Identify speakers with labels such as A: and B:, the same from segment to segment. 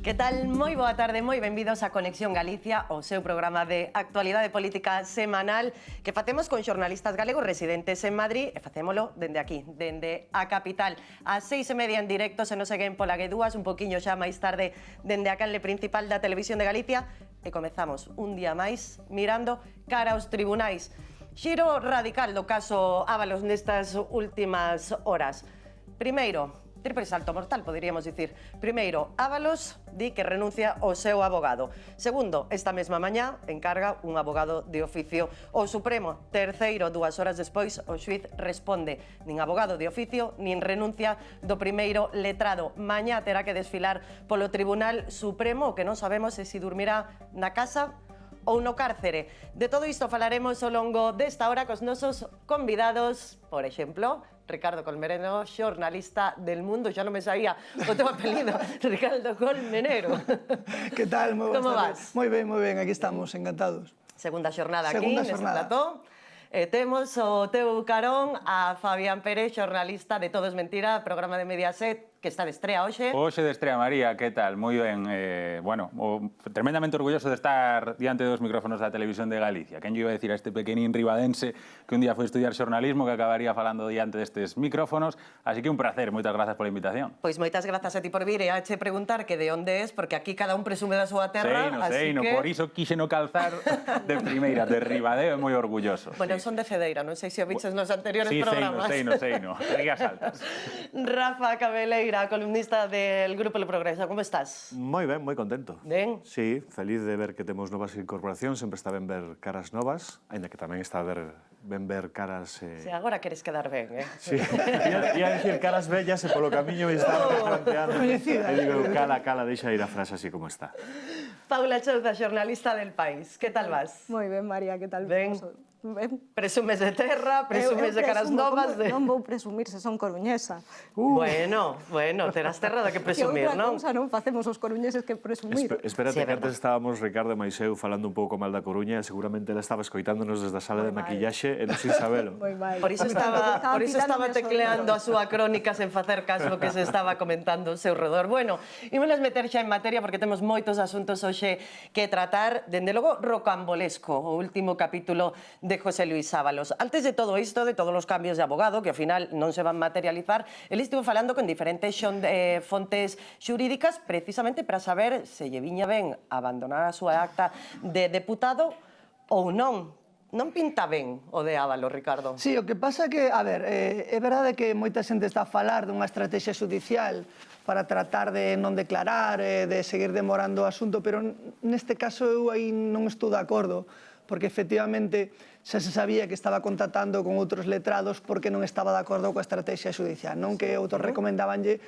A: Que tal? Moi boa tarde, moi benvidos a Conexión Galicia, o seu programa de actualidade política semanal que facemos con xornalistas galegos residentes en Madrid e facémolo dende aquí, dende a capital. Ás 6:30 en directo, se nos seguen pola G2, un poquinho xa máis tarde dende a canle principal da Televisión de Galicia e comezamos un día máis mirando cara aos tribunais. Xiro radical do caso Ábalos nestas últimas horas. Primeiro, triple salto mortal, poderíamos dicir. Primeiro, Ábalos di que renuncia ao seu abogado. Segundo, esta mesma mañá encarga un abogado de oficio ao Supremo. Terceiro, 2 horas despois, o xuiz responde nin abogado de oficio, nin renuncia do primeiro letrado. Mañá terá que desfilar polo Tribunal Supremo, o que non sabemos é se dormirá na casa ou no cárcere. De todo isto falaremos ao longo desta hora cos nosos convidados, por exemplo, Ricardo Colmenero, xornalista del Mundo, xa non me sabía o teu apelido, Ricardo Colmenero.
B: Que tal? Moi boas
A: Como vas?
B: tardes. Moi ben, aquí estamos, encantados.
A: Segunda xornada aquí, neste plató. Temos o teu carón a Fabián Pérez, xornalista de Todo es Mentira, programa de Mediaset, que está de estrea hoxe.
C: Hoxe de estrea, María, que tal? Moi ben, bueno, tremendamente orgulloso de estar diante dos micrófonos da Televisión de Galicia. Quen lle iba a decir a este pequenín ribadense que un día foi estudiar xornalismo que acabaría falando diante destes micrófonos, así que un placer, moitas grazas pola invitación.
A: Pois moitas grazas a ti por vir e a che preguntar que de onde es, porque aquí cada un presume da súa terra,
C: Sei, por iso quixeno calzar de primeira, de Ribadeo, moi orgulloso.
A: Bueno, son de Cedeira, non sei se o viches nos anteriores programas.
C: Sí, sei, rías altas.
A: Rafa Cabeleira, columnista del Grupo El Progreso, como estás?
D: Moi ben, moi contento.
A: Ben?
D: Sí, feliz de ver que temos novas incorporacións, sempre está ben ver caras novas, aínda que tamén está ben ver caras...
A: Se agora queres quedar ben,
D: Sí, ia dicir caras bellas e polo camiño me estaba planteando. E digo, cala, deixa ir a frase así como está.
A: Paula Chouza, xornalista del País, que tal vas?
E: Moi ben, María, que tal?
A: Ben.
E: Ben.
A: Presumes de terra, presumes de caras novas...
E: Non vou presumir se son coruñesa.
A: Bueno, terás terra de que presumir, non?
E: Que outra cousa non facemos os coruñeses que presumir.
D: Espérate, que antes estábamos, Ricardo e Maiseu, falando un pouco mal da Coruña, e seguramente ela estaba escoitándonos desde a sala de maquillaxe e non sin sabelo.
E: Moi mal.
A: Por iso estaba tecleando a súa crónica sen facer caso o que se estaba comentando ao seu redor. Bueno, ímonos meter xa en materia porque temos moitos asuntos hoxe que tratar. Dende logo, rocambolesco, o último capítulo de José Luis Ábalos. Antes de todo isto, de todos os cambios de abogado, que ao final non se van materializar, el estivo falando con diferentes fontes xurídicas precisamente para saber se lle viña ben abandonar a súa acta de deputado ou non. Non pinta ben o de Ábalos, Ricardo.
B: Sí, o que pasa é que, a ver, é verdade que moita xente está a falar dunha estrategia judicial para tratar de non declarar, de seguir demorando o asunto, pero neste caso eu aí non estou de acordo, porque efectivamente xa se sabía que estaba contactando con outros letrados porque non estaba de acordo coa estrategia judicial, non? Que outros recomendabanlle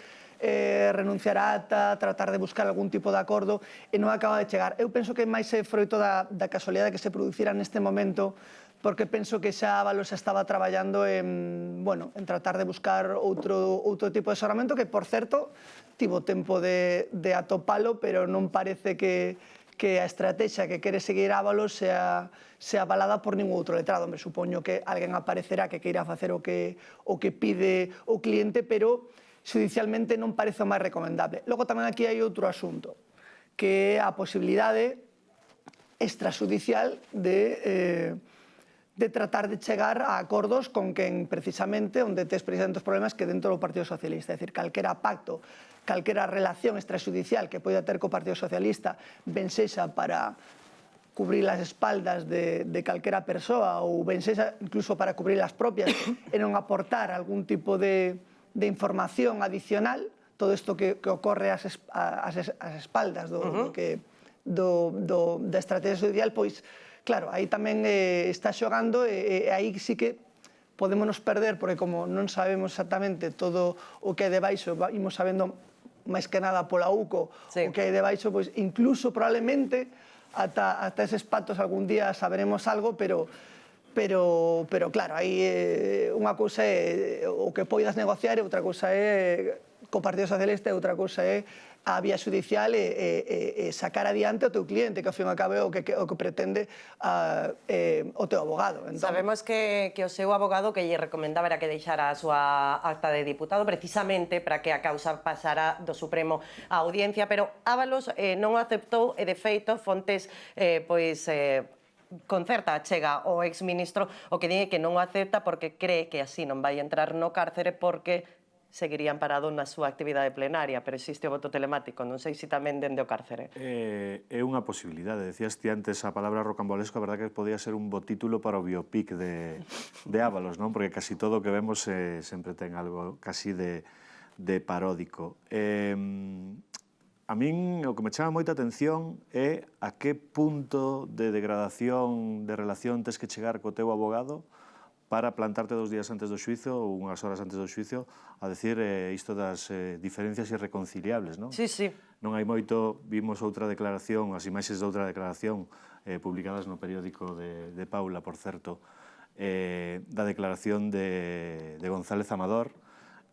B: renunciar a acta, tratar de buscar algún tipo de acordo e non acaba de chegar. Eu penso que máis é froito da casualidade que se producira neste momento, porque penso que xa Ábalos estaba traballando en tratar de buscar outro tipo de asesoramento que, por certo, tivo tempo de atopalo, pero non parece que a estrategia que quere seguir Ábalos sea avalada por ningún outro letrado. Me supoño que alguén aparecerá que queira facer o que pide o cliente, pero judicialmente non parece o máis recomendable. Logo tamén aquí hai outro asunto, que é a posibilidade extrajudicial de tratar de chegar a acordos con quen precisamente onde tes precisamente os problemas que dentro do Partido Socialista. É dicir, calquera pacto, calquera relación extrajudicial que poida ter co Partido Socialista ben sexa para cubrir as espaldas de calquera persoa ou ben sexa incluso para cubrir as propias e non aportar algún tipo de información adicional, todo isto que ocorre ás espaldas da estrategia judicial, pois claro, aí tamén está xogando e aí sí que podemos nos perder, porque como non sabemos exactamente todo o que hai debaixo, imos sabendo máis que nada pola UCO o que hai debaixo, pois incluso probablemente ata eses pactos algún día saberemos algo, pero claro, aí unha cousa é o que poidas negociar e outra cousa é co Partido Socialista e outra cousa é a vía judicial e sacar adiante o teu cliente, que ao fin e ao cabo é o que pretende o teu abogado.
A: Sabemos que o seu abogado que lle recomendaba era que deixara a súa acta de diputado precisamente para que a causa pasara do Supremo á audiencia, pero Ábalos non o aceptou e, de feito, fontes con certa achega o exministro o que di que non o acepta porque cree que así non vai entrar no cárcere porque seguirían parado na súa actividade plenaria, pero existe o voto telemático, non sei se tamén dende o cárcere.
D: É unha posibilidade. Decías ti antes a palabra rocambolesco, a verdad que podía ser un bo título para o biopic de Ábalos, non? Porque casi todo o que vemos sempre ten algo casi de paródico. A min o que me chama moita atención é a que punto de degradación de relación tes que chegar co teu abogado para plantarte 2 días antes do xuizo ou unhas horas antes do xuizo a decir isto das diferencias irreconciliables, non?
A: Sí, sí.
D: Non hai moito, vimos outra declaración, as imaxes de outra declaración publicadas no periódico de Paula, por certo, da declaración de González Amador,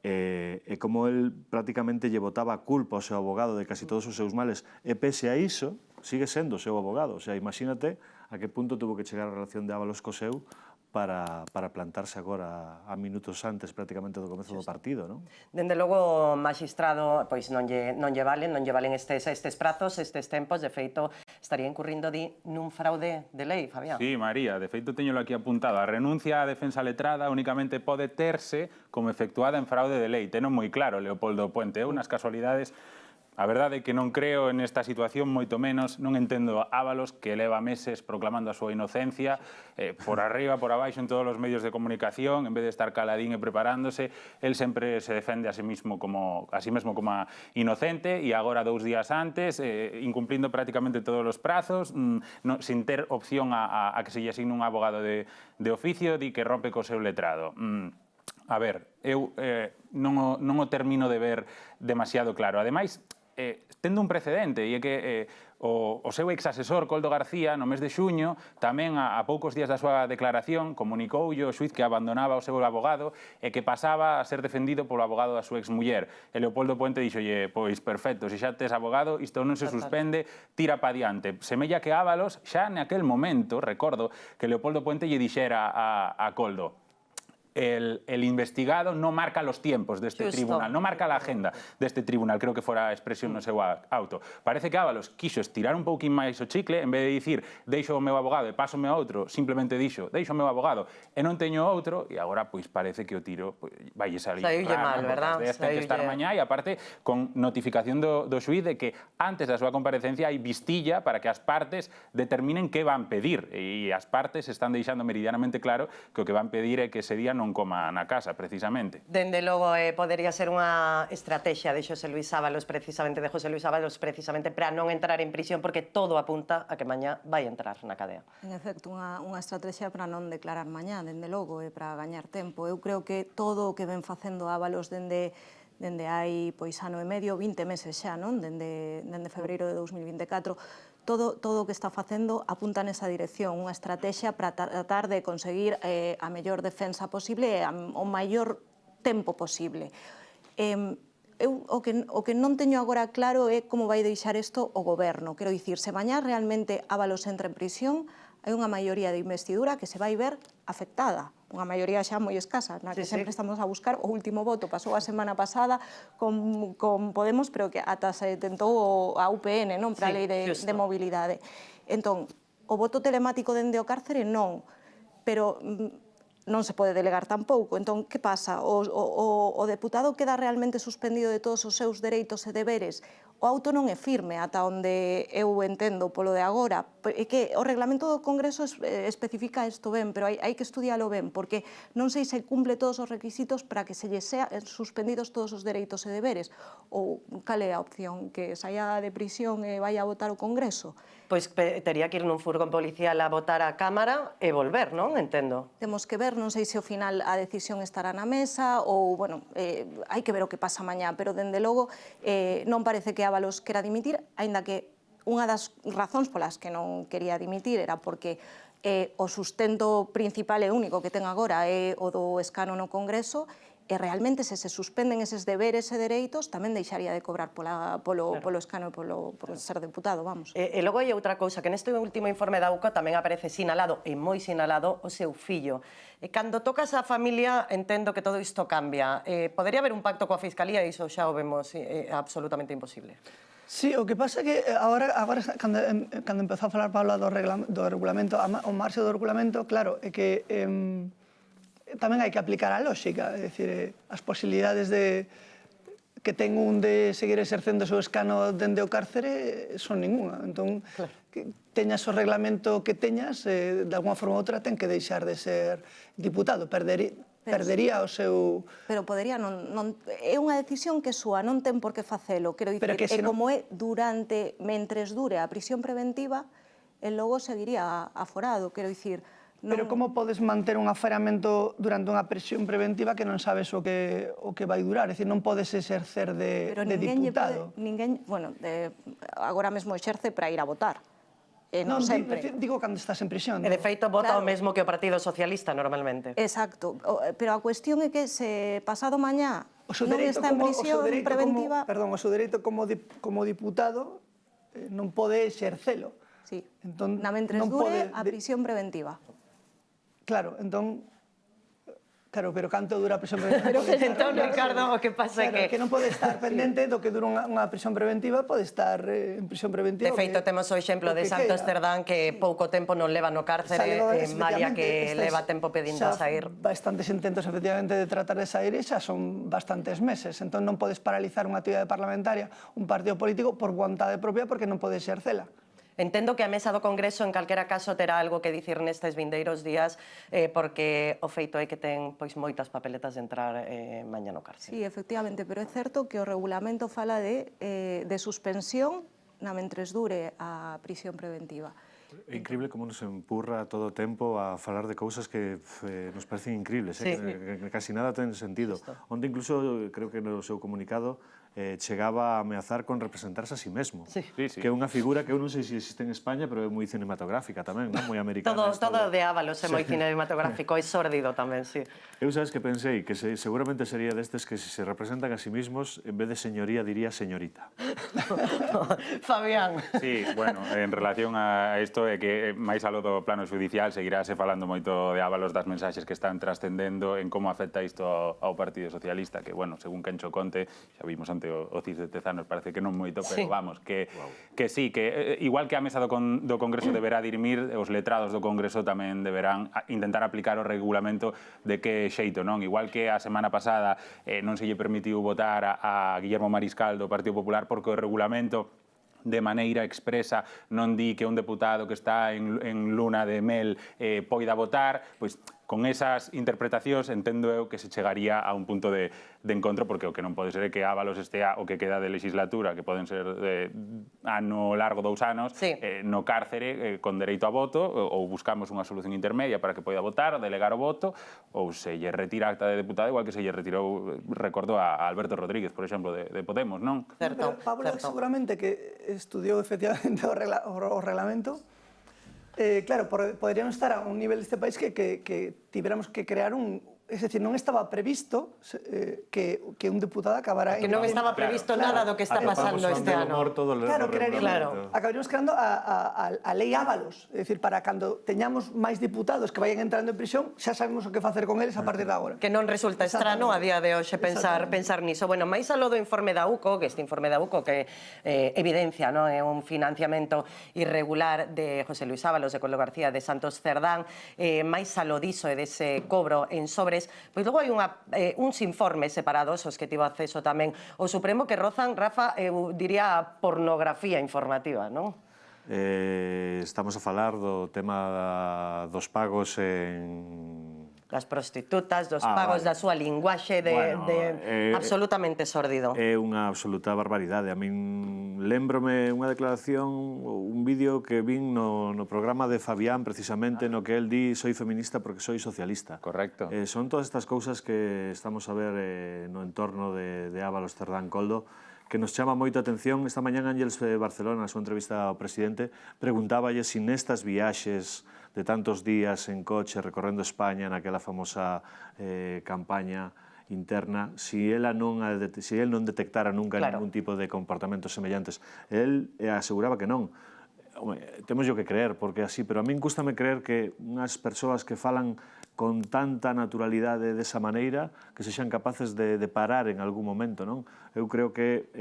D: e como el prácticamente lle botaba a culpa ao seu abogado de casi todos os seus males, e pese a iso, sigue sendo o seu abogado. O sea, imagínate a que punto tuvo que chegar a relación de Ábalos co seu para plantarse agora a minutos antes prácticamente do comezo do partido, non?
A: Dende logo, o magistrado pois non lle valen estes prazos, estes tempos, de feito, estaría incurrindo nun fraude de lei, Fabián.
C: Sí, María, de feito teñolo aquí apuntado. A renuncia á defensa letrada únicamente pode terse como efectuada en fraude de lei. Teno moi claro, Leopoldo Puente, unhas casualidades. A verdade é que non creo nesta situación, moito menos, non entendo Ábalos, que leva meses proclamando a súa inocencia, por arriba, por abaixo, en todos os medios de comunicación, en vez de estar caladín e preparándose, el sempre se defende a sí mesmo como inocente, e agora 2 días antes, incumplindo prácticamente todos os prazos, sin ter opción a que se lle asigne un abogado de oficio, di que rompe co seu letrado. A ver, eu non o termino de ver demasiado claro. Ademais, tendo un precedente, e é que o seu ex-asesor, Coldo García, no mes de xuño, tamén a poucos días da súa declaración, comunicoulle ao xuiz que abandonaba o seu abogado e que pasaba a ser defendido polo abogado da súa exmuller. E Leopoldo Puente dixolle, pois perfecto, se xa tes abogado, isto non se suspende, tira pa diante. Semella que Ábalos, xa naquel momento, recordo, que Leopoldo Puente lle dixera a Coldo, el investigado non marca los tiempos deste tribunal, non marca a agenda deste tribunal, creo que fora a expresión no seu auto. Parece que Ábalos quiso estirar un pouquín máis o chicle, en vez de dicir deixo o meu abogado e pásome a outro, simplemente dixo deixo o meu abogado e non teño outro, e agora pois parece que o tiro vai salir
A: mal, verdad?
C: Ten que estar mañá, e aparte con notificación do xuiz de que antes da súa comparecencia hai vistilla para que as partes determinen que van pedir, e as partes están deixando meridianamente claro que o que van pedir é que ese día non coma na casa, precisamente.
A: Dende logo, podería ser unha estrategia de José Luis Ábalos, precisamente para non entrar en prisión, porque todo apunta a que mañá vai entrar na cadea.
E: En efecto, unha estrategia para non declarar mañá, dende logo, e para gañar tempo. Eu creo que todo o que ven facendo Ábalos dende hai ano e medio, 20 meses xa, non? Dende febreiro de 2024, todo o que está facendo apunta nesa dirección, unha estrategia para tratar de conseguir a mellor defensa posible e o maior tempo posible. O que non teño agora claro é como vai deixar isto o goberno. Quero dicir, se mañá realmente Ábalos entra en prisión, hai unha maioría de investidura que se vai ver afectada, unha maioría xa moi escasa, na que sempre estamos a buscar o último voto. Pasou a semana pasada con Podemos, pero que ata se tentou a UPN, non, para a lei de mobilidade. Entón, o voto telemático dende o cárcere non, pero non se pode delegar tampouco. Entón, que pasa? O deputado queda realmente suspendido de todos os seus dereitos e deberes? O auto non é firme, ata onde eu entendo polo de agora. É que o reglamento do Congreso especifica isto ben, pero hai que estudialo ben, porque non sei se cumple todos os requisitos para que se lle sean suspendidos todos os dereitos e deberes. Ou cal é a opción? Que saia de prisión e vai a votar o Congreso?
A: Pois tería que ir nun furgón policial a votar a Cámara e volver, non? Entendo.
E: Temos que ver, non sei se ao final a decisión estará na mesa ou, bueno, hai que ver o que pasa mañá, pero dende logo non parece que Ábalos quera dimitir, aínda que unha das razóns polas que non quería dimitir era porque o sustento principal e único que ten agora é o do escano no Congreso e realmente se suspenden eses deberes e dereitos tamén deixaría de cobrar polo escano e por ser deputado, vamos.
A: E logo hai outra cousa, que neste último informe da UCO tamén aparece sinalado, e moi sinalado, o seu fillo. E cando tocas a familia, entendo que todo isto cambia. Podería haber un pacto coa Fiscalía, e iso xa o vemos absolutamente imposible.
B: Sí, o que pasa é que agora cando empezou a falar Paula do regulamento, o marxe do regulamento, claro, é que tamén hai que aplicar a lógica, é dicir, as posibilidades que ten un de seguir exercendo o seu escano dende o cárcere son ninguna. Entón, que teñas o reglamento que teñas, de alguma forma ou outra ten que deixar de ser diputado, perdería o seu...
E: Pero podería, é unha decisión que súa, non ten por que facelo, quero dicir, e como é mentres dure a prisión preventiva, el logo seguiría aforado, quero dicir...
B: Pero como podes manter un aforamento durante unha prisión preventiva que non sabes o que vai durar? É dicir, non podes exercer de diputado.
E: Bueno, agora mesmo exerce para ir a votar.
B: Non sempre. Digo cando estás en prisión.
A: E de feito vota o mesmo que o Partido Socialista normalmente.
E: Exacto, pero a cuestión é que se pasado mañá non está en prisión preventiva...
B: Perdón, o seu dereito como diputado non pode exercelo.
E: Sí, na mentres dure a prisión preventiva.
B: Claro, entón... Claro, pero canto dura a prisión preventiva?
A: Entón, Ricardo, o que pasa é
B: que non pode estar pendente do que dura unha prisión preventiva, pode estar en prisión preventiva.
A: De feito, temos o exemplo de Santos Cerdán, que pouco tempo non leva no cárcere, malia que leva tempo pedindo a sair.
B: Bastantes intentos, efectivamente, de tratar de sair, e xa son bastantes meses. Entón non podes paralizar unha actividade parlamentaria, un partido político, por vontade propia, porque non podes exercela.
A: Entendo que a mesa do Congreso, en calquera caso, terá algo que dicir nestes vindeiros días, porque o feito é que ten moitas papeletas de entrar mañá no cárcere.
E: Sí, efectivamente, pero é certo que o regulamento fala de suspensión na mentres dure a prisión preventiva.
D: É increíble como nos empurra todo o tempo a falar de cousas que nos parecen increíbles, que casi nada ten sentido. Onde incluso, creo que no seu comunicado, chegaba a ameazar con representarse a sí mesmo, que é unha figura que eu non sei se existe en España, pero é moi cinematográfica tamén, moi americana.
A: Todo de Ábalos é moi cinematográfico, é sórdido tamén, sí.
D: Eu sabes que pensei que seguramente sería destes que se representan a sí mismos, en vez de señoría diría señorita.
A: Fabián.
C: Sí, bueno, en relación a isto é que máis aló do plano judicial seguirase falando moito de Ábalos, das mensaxes que están trascendendo en como afecta isto ao Partido Socialista, que, bueno, según Kencho Conte, xa vimos ante o CIS de Tezanos, parece que non moito, pero vamos, que sí, que igual que a mesa do Congreso deberá dirimir, os letrados do Congreso tamén deberán intentar aplicar o regulamento de que xeito, non? Igual que a semana pasada non se lle permitiu votar a Guillermo Mariscal do Partido Popular porque o regulamento de maneira expresa non di que un deputado que está en luna de mel poida votar, pois con esas interpretacións entendo eu que se chegaría a un punto de encontro, porque o que non pode ser é que Ábalos estea o que queda de legislatura, que poden ser ano largo 2 anos, no cárcere con dereito a voto, ou buscamos unha solución intermedia para que poida votar, delegar o voto, ou se lle retira acta de deputado, igual que se lle retirou, recordo, a Alberto Rodríguez, por exemplo, de Podemos, non?
A: Certo,
B: Pablo seguramente que estudiou efectivamente o reglamento. Claro, poderíamos estar a un nivel deste país que tiveramos que crear un... Es decir, non estaba previsto que un deputado acabara...
A: Que non estaba previsto nada do que está pasando este ano.
B: Claro, acabaríamos creando a lei Ábalos. É dicir, para cando teñamos máis diputados que vayan entrando en prisión, xa sabemos o que facer con eles a partir de agora.
A: Que non resulta estrano a día de hoxe pensar niso. Bueno, máis aló do informe da UCO, que este informe da UCO que evidencia un financiamento irregular de José Luis Ábalos, de Coldo García, de Santos Cerdán, máis aló diso e dese cobro en sobres, pois logo hai uns informes separados, os que tivo acceso tamén o Supremo, que rozan, Rafa, eu diría a pornografía informativa, non?
D: Estamos a falar do tema dos pagos en...
A: Das prostitutas, dos pagos da súa linguaxe absolutamente sórdido.
D: É unha absoluta barbaridade. A min lembrome unha declaración, un vídeo que vin no programa de Fabián, precisamente, no que el di soy feminista porque soy socialista.
C: Correcto.
D: Son todas estas cousas que estamos a ver no entorno de Ábalos Cerdán Coldo, que nos chama moito a atención. Esta mañán Ángels Barcelona, na súa entrevista ao presidente, preguntáballe se nestas viaxes de tantos días en coche recorrendo España naquela famosa campaña interna, si el non detectara nunca ningún tipo de comportamentos semellantes. El aseguraba que non. Temos que creer, porque así, pero a min cústame creer que unhas persoas que falan con tanta naturalidade desa maneira que sexan capaces de parar en algún momento, non? Eu creo que,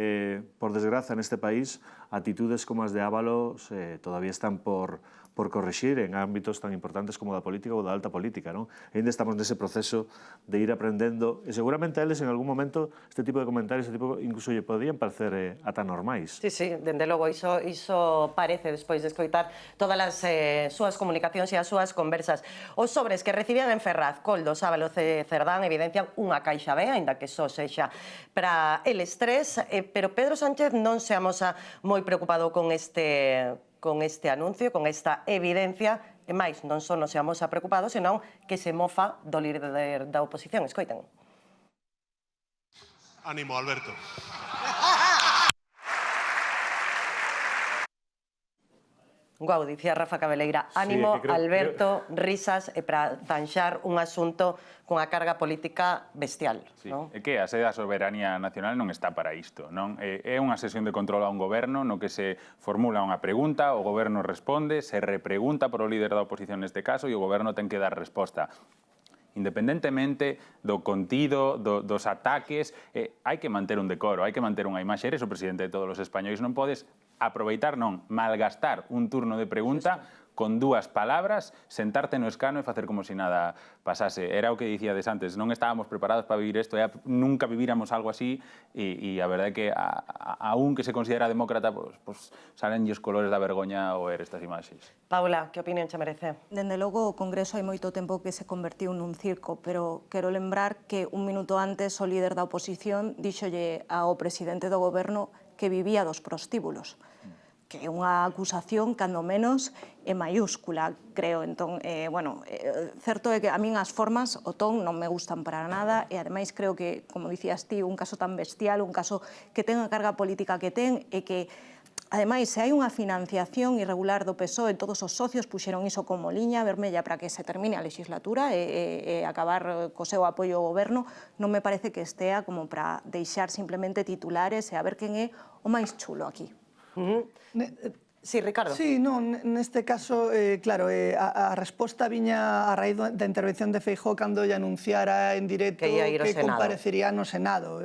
D: por desgraza, neste país, atitudes como as de Ábalos todavía están por corrixir en ámbitos tan importantes como da política ou da alta política, non? E ainda estamos nese proceso de ir aprendendo, e seguramente a eles en algún momento este tipo de comentarios, incluso lle podían parecer ata normais.
A: Sí, sí, dende logo, iso parece despois de escoitar todas as súas comunicacións e as súas conversas. Os sobres que recibían en Ferraz, Koldo, Ábalos e Cerdán evidencian unha caixa B, aínda que só sexa para eles tres, pero Pedro Sánchez non se amosa moi preocupado con este anuncio, con esta evidencia, e máis, non só non se amosa preocupado, senón que se mofa do líder da oposición. Escoiten.
F: Ánimo, Alberto.
A: Guau, dicía Rafa Cabeleira, ánimo, Alberto, risas, e para zanxar un asunto cunha carga política bestial.
C: É que a sede da soberanía nacional non está para isto, non? É unha sesión de control a un goberno no que se formula unha pregunta, o goberno responde, se repregunta por o líder da oposición neste caso e o goberno ten que dar resposta. Independentemente do contido, dos ataques, hai que manter un decoro, hai que manter unha imaxe. Eres o presidente de todos os españois, non podes aproveitar, non, malgastar un turno de pregunta con dúas palabras, sentarte no escano e facer como se nada pasase. Era o que dicíades antes, non estábamos preparados para vivir isto, nunca vivíramos algo así, e a verdade é que a un que se considera demócrata, pues salen os colores da vergoña ao ver estas imaxes.
A: Paula, que opinión che merece?
E: Dende logo, o Congreso hai moito tempo que se convertiu nun circo, pero quero lembrar que un minuto antes o líder da oposición díxolle ao presidente do goberno que vivía dos prostíbulos, que é unha acusación, cando menos, é maiúscula, creo. Entón, certo é que a min as formas, o ton, non me gustan para nada, e ademais creo que, como dicías ti, un caso tan bestial, un caso que ten a carga política que ten, e que, ademais, se hai unha financiación irregular do PSOE, todos os socios puxeron iso como liña vermella para que se termine a legislatura e acabar co seu apoio ao goberno, non me parece que estea como para deixar simplemente titulares e a ver quen é o máis chulo aquí.
A: Sí, Ricardo.
B: Sí, non, neste caso, claro, a resposta viña a raíz da intervención de Feijóo cando lle anunciara en directo que comparecería no Senado.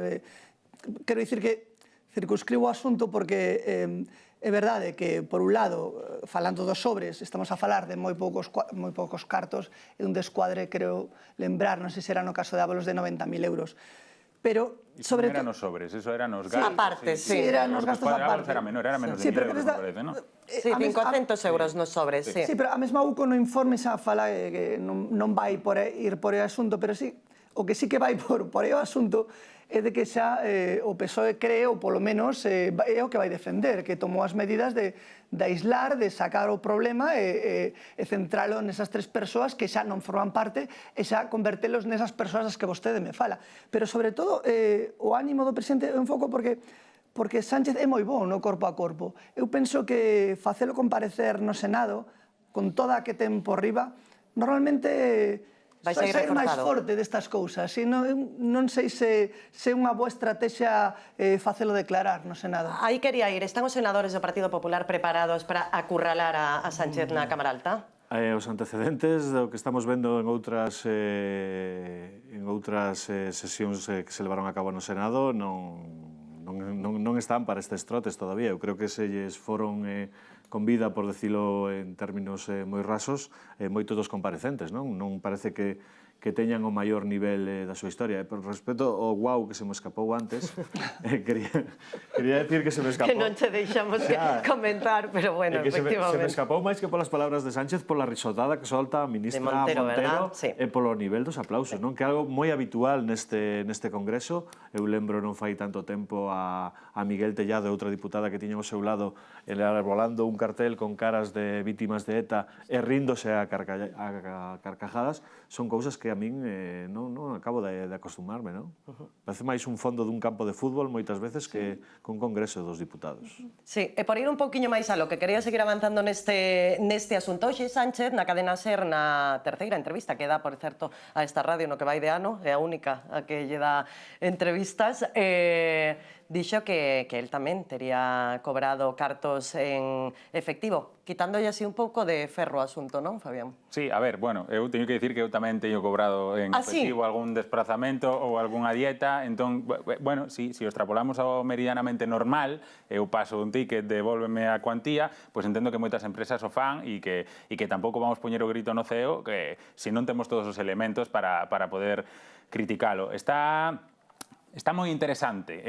B: Quero dicir que circunscribo o asunto porque é verdade que, por un lado, falando dos sobres, estamos a falar de moi poucos cartos e un descuadre, creo lembrar, non sei se era no caso de Ábalos, de 90.000 euros. Pero, sobre todo...
C: Non eran os sobres, eso eran os gastos.
A: Aparte, sí.
B: Eran os gastos aparte.
C: Era menor de 1.000 euros, parece, non?
A: Sí, 500 euros nos sobres, sí.
B: Sí, pero a mesma UCO no informe xa fala que non vai ir por o asunto, pero sí, o que sí que vai por o asunto é de que xa o PSOE cree, ou polo menos é o que vai defender, que tomou as medidas de aislar, de sacar o problema e centralo nesas tres persoas que xa non forman parte e xa convertelos nesas persoas das que vostede me fala. Pero, sobre todo, o ánimo do presidente é un foco porque Sánchez é moi bon no corpo a corpo. Eu penso que facelo comparecer no Senado, con toda a que ten por riba, normalmente vai ser máis forte destas cousas. Non sei se é unha boa estrategia facelo declarar no Senado.
A: Aí quería ir. Están os senadores do Partido Popular preparados para acurralar a Sánchez na Cámara Alta?
D: Os antecedentes do que estamos vendo en outras sesións que se levaron a cabo no Senado non están para estes trotes todavía. Eu creo que se lles foron con vida, por decilo en términos moi rasos, moitos dos comparecentes, non? Non parece que teñan o maior nivel da súa historia. Por respeto ao guau que se me escapou antes, quería decir que se me escapou...
A: Que non te deixamos comentar, pero bueno, efectivamente.
D: Se me escapou máis que polas palabras de Sánchez, pola risotada que solta a ministra Montero e polo nivel dos aplausos, non? Que é algo moi habitual neste Congreso. Eu lembro non fai tanto tempo a Miguel Tellado, outra diputada que tiña ao seu lado, volando un cartel con caras de vítimas de ETA e ríndose a carcajadas, son cousas que a min non acabo de acostumarme, non? Parece máis un fondo dun campo de fútbol moitas veces que un congreso dos diputados.
A: Sí, e por ir un pouquiño máis a lo que quería seguir avanzando neste asunto, hoxe Sánchez na cadena SER na terceira entrevista que dá, por certo, a esta radio no que vai de ano, é a única a que lle dá entrevistas, dixo que él tamén tería cobrado cartos en efectivo, quitándolle así un pouco de ferro ao asunto, non, Fabián?
C: Sí, a ver, bueno, eu teño que dicir que eu tamén teño cobrado en efectivo algún desplazamento ou algunha dieta, entón, bueno, si o extrapolamos ao meridianamente normal, eu paso un ticket, devólveme a cuantía, pois entendo que moitas empresas o fan e que tampouco vamos poñer o grito no ceo que se non temos todos os elementos para poder criticalo. Está moi interesante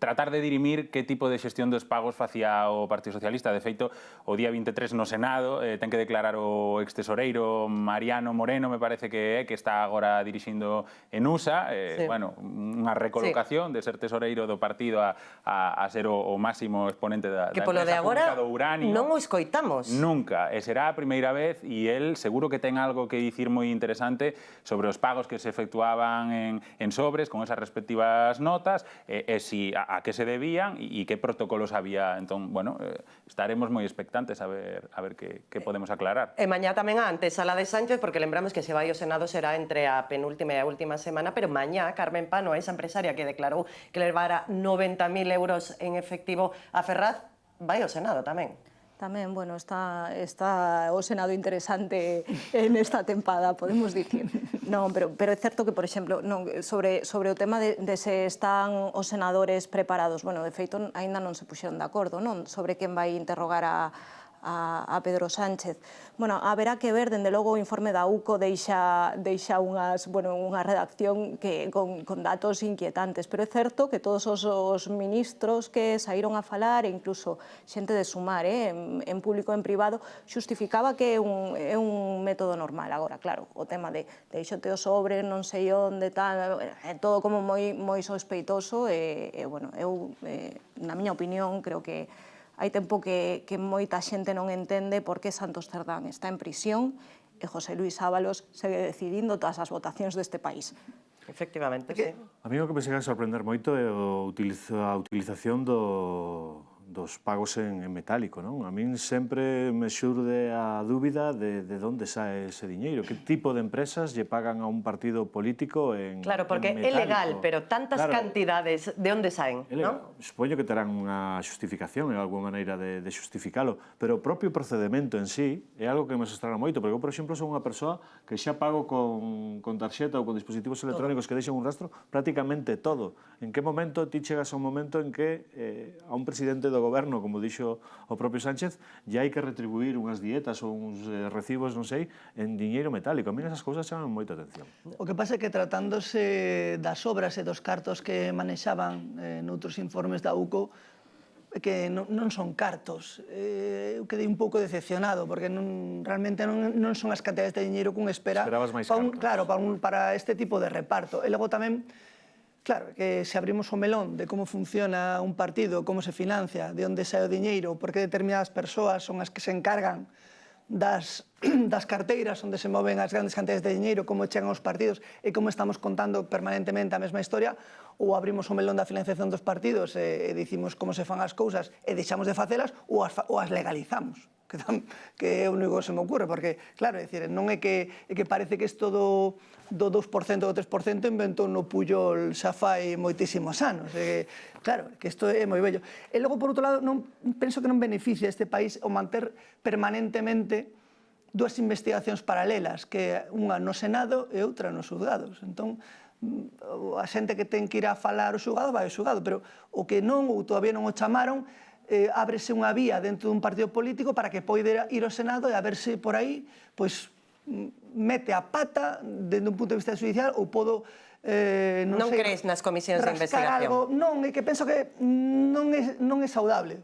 C: tratar de dirimir que tipo de xestión dos pagos facía o Partido Socialista. De feito, o día 23 no Senado ten que declarar o extesoreiro Mariano Moreno, me parece que está agora dirixindo en USA, bueno, unha recolocación de ser tesoreiro do partido a ser o máximo exponente da empresa pública do uranio.
A: Non o escoitamos.
C: Nunca, e será a primeira vez, e el seguro que ten algo que dicir moi interesante sobre os pagos que se efectuaban en sobres, con esas respectivas notas, a que se debían e que protocolos había. Entón, bueno, estaremos moi expectantes a ver que podemos aclarar.
A: E mañá tamén a antesala de Sánchez, porque lembramos que se vai ao Senado será entre a penúltima e a última semana, pero mañá Carmen Pano, esa empresaria que declarou que levara 90.000 euros en efectivo a Ferraz, vai ao Senado tamén.
E: Tamén, bueno, está o Senado interesante en esta tempada, podemos dicir. Non, pero é certo que, por exemplo, sobre o tema de se están os senadores preparados, bueno, de feito, aínda non se puxeron de acordo, non? Sobre quen vai interrogar a Pedro Sánchez. Bueno, haberá que ver, dende logo o informe da UCO deixa unha redacción con datos inquietantes, pero é certo que todos os ministros que saíron a falar, e incluso xente de Sumar, en público e en privado, xustificaba que é un método normal. Agora, claro, o tema de deixote o sobre, non sei onde, tal, é todo como moi sospeitoso, e, bueno, eu, na miña opinión, creo que hai tempo que moita xente non entende por que Santos Cerdán está en prisión e José Luis Ábalos segue decidindo todas as votacións deste país.
A: Efectivamente, sí.
D: A mí o que me chega a sorprender moito é a utilización dos pagos en metálico, non? A min sempre me xurde a dúbida de onde sae ese diñeiro, que tipo de empresas lle pagan a un partido político en metálico.
A: Claro, porque é legal, pero tantas cantidades, de onde saen, non?
D: Supoño que terán unha xustificación, é alguna maneira de xustificalo, pero o propio procedimento en sí é algo que me estrana moito, porque eu, por exemplo, son unha persoa que xa pago con tarxeta ou con dispositivos electrónicos que deixan un rastro prácticamente todo. En que momento ti chegas a un momento en que a un presidente do goberno, como dixo o propio Sánchez, ya hai que retribuir unhas dietas ou uns recibos, non sei, en diñeiro metálico. A mí esas cousas chaman moita atención.
B: O que pasa é que tratándose das obras e dos cartos que manexaban noutros informes da UCO, que non son cartos. Eu quedei un pouco decepcionado, porque realmente non son as cantidades de diñeiro que un espera.
D: Esperabas máis cartos.
B: Claro, para este tipo de reparto. E logo tamén, claro, que se abrimos o melón de como funciona un partido, como se financia, de onde sae o diñeiro, por que determinadas persoas son as que se encargan das carteiras onde se moven as grandes cantidades de diñeiro, como chegan aos partidos e como estamos contando permanentemente a mesma historia, ou abrimos o melón da financiación dos partidos e dicimos como se fan as cousas e deixamos de facelas, ou as legalizamos, que é o único que se me ocurre, porque, claro, non é que parece que isto do 2% ou 3% inventou no Pujol xa fai moitísimos anos. Claro, que isto é moi bello. E logo, por outro lado, penso que non beneficia este país o manter permanentemente dúas investigacións paralelas, que unha no Senado e outra nos xulgados. Entón, a xente que ten que ir a falar ao xulgado vai ao xulgado, pero o que non, ou todavía non o chamaron, ábrese unha vía dentro dun partido político para que poida ir ao Senado e a ver se por aí, pois, mete a pata dentro dun punto de vista judicial ou podo
A: non crees nas comisións de investigación?
B: Non, é que penso que non é saudable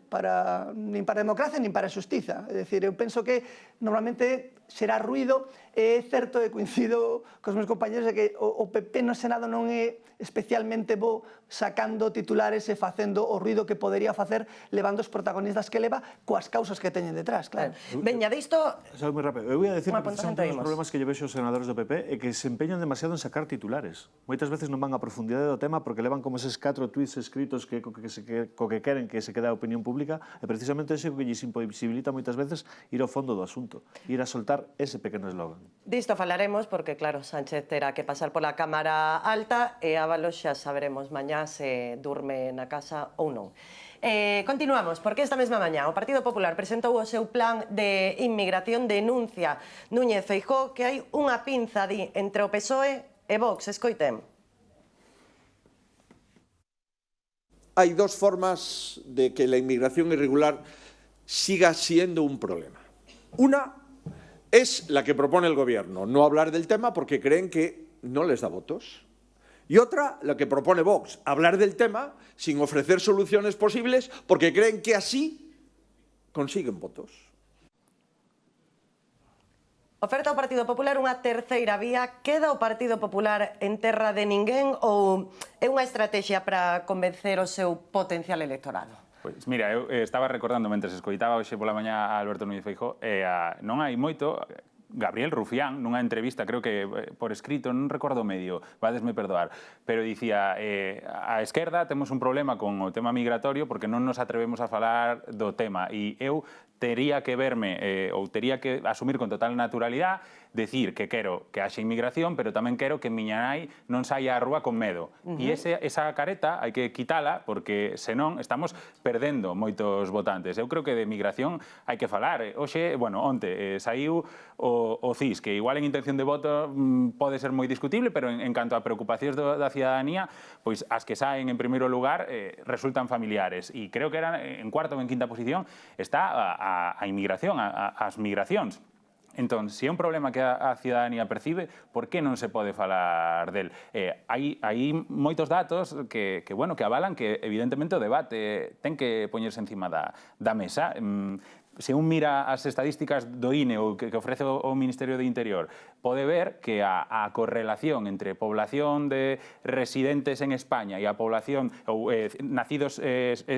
B: nin para a democracia nin para a xustiza. É dicir, eu penso que normalmente xerar ruido. É certo, e coincido cos meus compañeros, de que o PP no Senado non é especialmente bo sacando titulares e facendo o ruido que podería facer, levando os protagonistas que leva coas causas que teñen detrás, claro.
A: Veña, disto...
D: Sabe moi rápido. Eu ia decir
A: Unha
D: que
A: apuntamento
D: precisamente un dos
A: imos.
D: problemas que lle vexo aos senadores do PP é que se empeñan demasiado en sacar titulares. Moitas veces non van a profundidade do tema porque levan como eses 4 tweets escritos co que queren que se quede a opinión pública, e precisamente ese que lles imposibilita moitas veces ir ao fondo do asunto, ir a soltar ese pequeno eslogan.
A: Disto falaremos porque, claro, Sánchez terá que pasar pola Cámara Alta e Ábalos xa saberemos mañá se durme na casa ou non. Continuamos, porque esta mesma mañá o Partido Popular presentou o seu plan de inmigración. Denuncia Núñez Feijóo que hai unha pinza entre o PSOE e Vox. Escoiten.
F: Hay dos formas de que la inmigración irregular siga siendo un problema. Una es la que propone el Gobierno, no hablar del tema porque creen que no les da votos. Y otra, la que propone Vox, hablar del tema sin ofrecer soluciones posibles porque creen que así consiguen votos.
A: Oferta ao Partido Popular unha terceira vía. Queda o Partido Popular en terra de ninguén ou é unha estrategia para convencer o seu potencial electorado?
C: Pois mira, eu estaba recordando mentre escoitaba hoxe pola mañá a Alberto Núñez Feijóo, non hai moito, Gabriel Rufián, nunha entrevista, creo que por escrito, non recordo o medio, vadesme perdoar, pero dicía, a esquerda temos un problema con o tema migratorio porque non nos atrevemos a falar do tema, e eu tería que verme, ou tería que asumir con total naturalidade, decir que quero que haxa inmigración, pero tamén quero que miña nai non saia á rúa con medo. E esa careta hai que quitala, porque senón estamos perdendo moitos votantes. Eu creo que de migración hai que falar. Hoxe, bueno, onte saiu o CIS, que igual en intención de voto pode ser moi discutible, pero en canto a preocupacións da cidadanía, pois as que saen en primeiro lugar resultan familiares. E creo que era en cuarta ou en quinta posición está a inmigración, as migracións. Entón, se é un problema que a cidadanía percibe, por que non se pode falar del? Hai moitos datos que avalan que, evidentemente, o debate ten que poñerse encima da mesa. Se un mira as estadísticas do INE ou que ofrece o Ministerio do Interior, pode ver que a correlación entre población de residentes en España e a población ou nacidos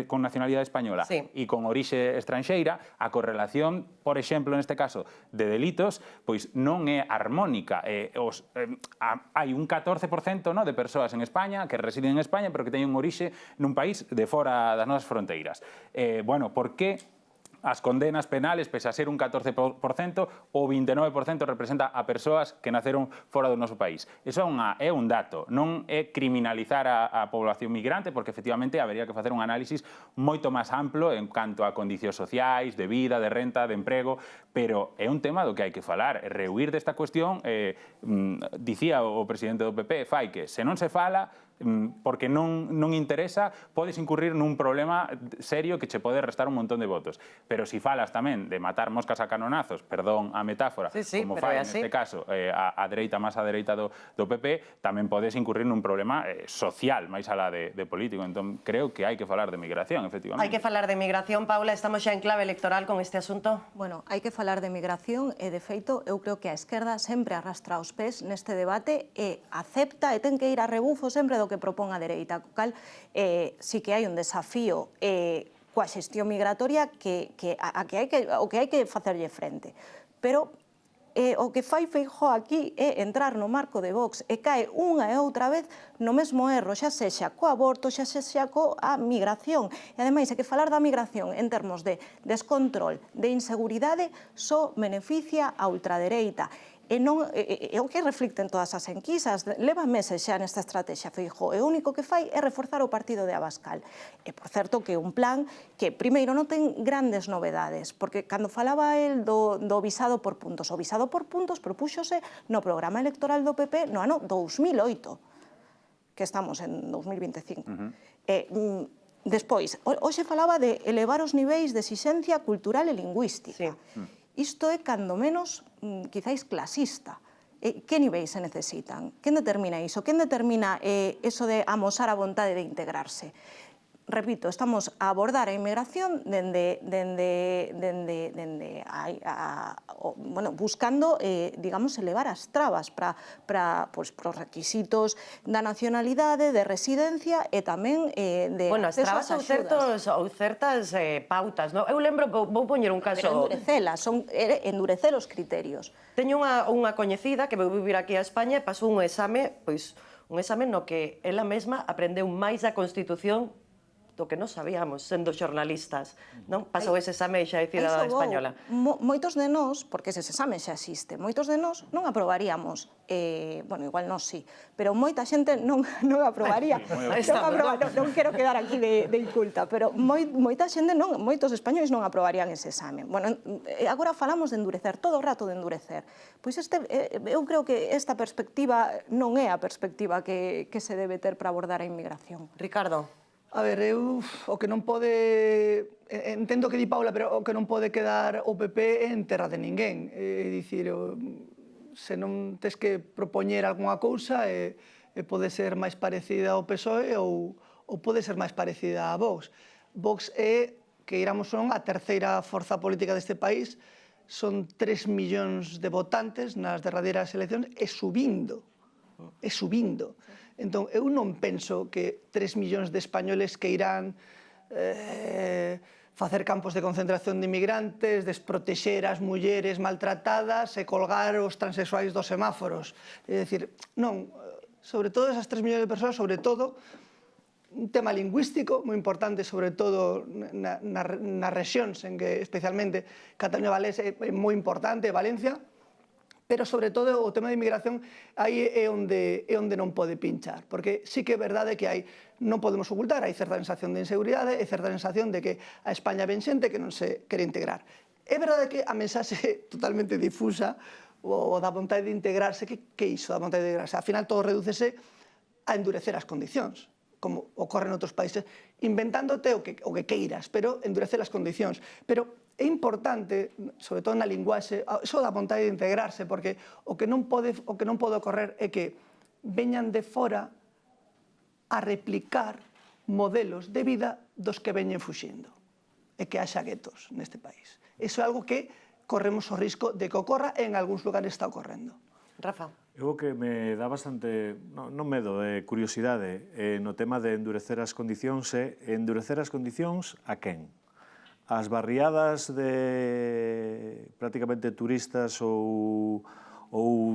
C: con nacionalidade española e con orixe estranxeira, a correlación, por exemplo, neste caso, de delitos, pois non é armónica. Hai un 14% de persoas en España que residen en España pero que teñen un orixe nun país de fora das nosas fronteiras. Por que as condenas penales, pese a ser un 14%, o 29% representa a persoas que naceron fora do noso país? Iso é un dato, non é criminalizar a población migrante, porque efectivamente habería que facer un análisis moito máis amplo en canto a condicións sociais, de vida, de renta, de emprego, pero é un tema do que hai que falar. Rehuir desta cuestión, dicía o presidente do PP, fai que se non se fala, porque non interesa, podes incurrir nun problema serio que che pode restar un montón de votos. Pero se falas tamén de matar moscas a canonazos, perdón a metáfora, como fai neste caso a dereita máis a dereita do PP, tamén podes incurrir nun problema social máis alá de político. Entón, creo que hai que falar de migración, efectivamente.
A: Hai que falar de migración, Paula. Estamos xa en clave electoral con este asunto.
E: Bueno, hai que falar de migración e, de feito, eu creo que a esquerda sempre arrastra os pés neste debate e acepta e ten que ir a rebufo sempre do que propón a dereita, co cal sí que hai un desafío coa xestión migratoria o que hai que facerlle frente. Pero o que fai Feijóo aquí é entrar no marco de Vox e cae unha e outra vez no mesmo erro, xa sexa co aborto, xa sexa coa migración. E, ademais, é que falar da migración en termos de descontrol, de inseguridade, só beneficia a ultradereita. É o que reflicten todas as enquisas. Leva meses xa nesta estrategia Feijóo, e o único que fai é reforzar o partido de Abascal. E, por certo, que é un plan que, primeiro, non ten grandes novedades, porque cando falaba el do visado por puntos, o visado por puntos propúxose no programa electoral do PP no ano 2008, que estamos en 2025. Despois, hoxe falaba de elevar os niveis de exixencia cultural e lingüística. Isto é, cando menos, quizáis clasista. Que niveis se necesitan? Quen determina iso? Quen determina eso de amosar a vontade de integrarse? repito, estamos a abordar a inmigración buscando, digamos, elevar as trabas para os requisitos da nacionalidade, de residencia e tamén de
A: Bueno, as
E: acceso
A: trabas
E: ás axudas.
A: ou certas pautas, non? Eu lembro, vou poñer un caso...
E: Pero endurecer os criterios.
A: Teño unha coñecida que veu vivir aquí a España e pasou un exame, pois, un exame no que ela mesma aprendeu máis da Constitución do que non sabíamos, sendo xornalistas, non? Pasou ese exame e xa é cidadá española.
E: Moitos de nós, porque ese exame xa existe, moitos de nós non aprobaríamos, igual nós sí, pero moita xente non aprobaría. Non quero quedar aquí de inculta, pero moita xente non, moitos españois non aprobarían ese exame. Bueno, agora falamos de endurecer, todo o rato de endurecer. Pois eu creo que esta perspectiva non é a perspectiva que se debe ter para abordar a inmigración.
A: Ricardo.
B: A ver, o que non pode... Entendo que di Paula, pero o que non pode quedar o PP en terra de ninguén. É dicir, se non tes que propoñer algunha cousa, pode ser máis parecida ao PSOE ou pode ser máis parecida a Vox. Vox é, que iramos son, a terceira forza política deste país, son 3 millóns de votantes nas derradeiras eleccións e subindo. Entón, eu non penso que 3 millóns de españoles que irán facer campos de concentración de inmigrantes, desprotexer as mulleres maltratadas e colgar os transexuais dos semáforos. É dicir, non, sobre todo esas 3 millóns de persoas, sobre todo, un tema lingüístico moi importante, sobre todo nas rexións en que especialmente Cataluña e Valés é moi importante, Valencia, pero sobre todo o tema de inmigración aí é onde non pode pinchar, porque sí que é verdade que non podemos ocultar, hai certa sensación de inseguridade e certa sensación de que a España ven xente que non se quere integrar. É verdade que a mensaxe totalmente difusa o da vontade de integrarse, que iso da vontade de integrarse? Ao final todo redúcese a endurecer as condicións, como ocorre en outros países, inventándote o que queiras, pero endurecer as condicións. Pero é importante, sobre todo na linguaxe, iso da vontade de integrarse, porque o que non pode ocorrer é que veñan de fora a replicar modelos de vida dos que veñen fuxindo e que haxa guetos neste país. Iso é algo que corremos o risco de que ocorra e en algúns lugares está ocorrendo.
A: Rafa.
D: Eu que me dá bastante, non medo, curiosidade no tema de endurecer as condicións é endurecer as condicións a quen? As barriadas de prácticamente turistas ou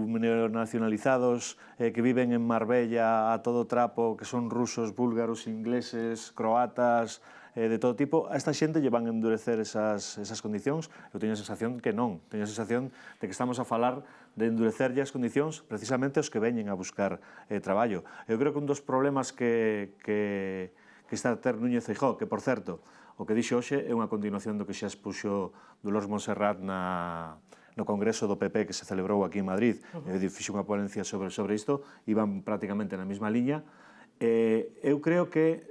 D: neonacionalizados que viven en Marbella a todo trapo, que son rusos, búlgaros, ingleses, croatas, de todo tipo, a esta xente lle van a endurecer esas condicións? Eu teño a sensación que non. Teño a sensación de que estamos a falar de endurecerlle as condicións precisamente aos que veñen a buscar traballo. Eu creo que un dos problemas que está a ter Núñez Feijóo, que, por certo, o que dixo hoxe é unha continuación do que xa expuxo Dolores Montserrat no Congreso do PP que se celebrou aquí en Madrid. Fixo unha ponencia sobre isto, iban prácticamente na mesma liña. Eu creo que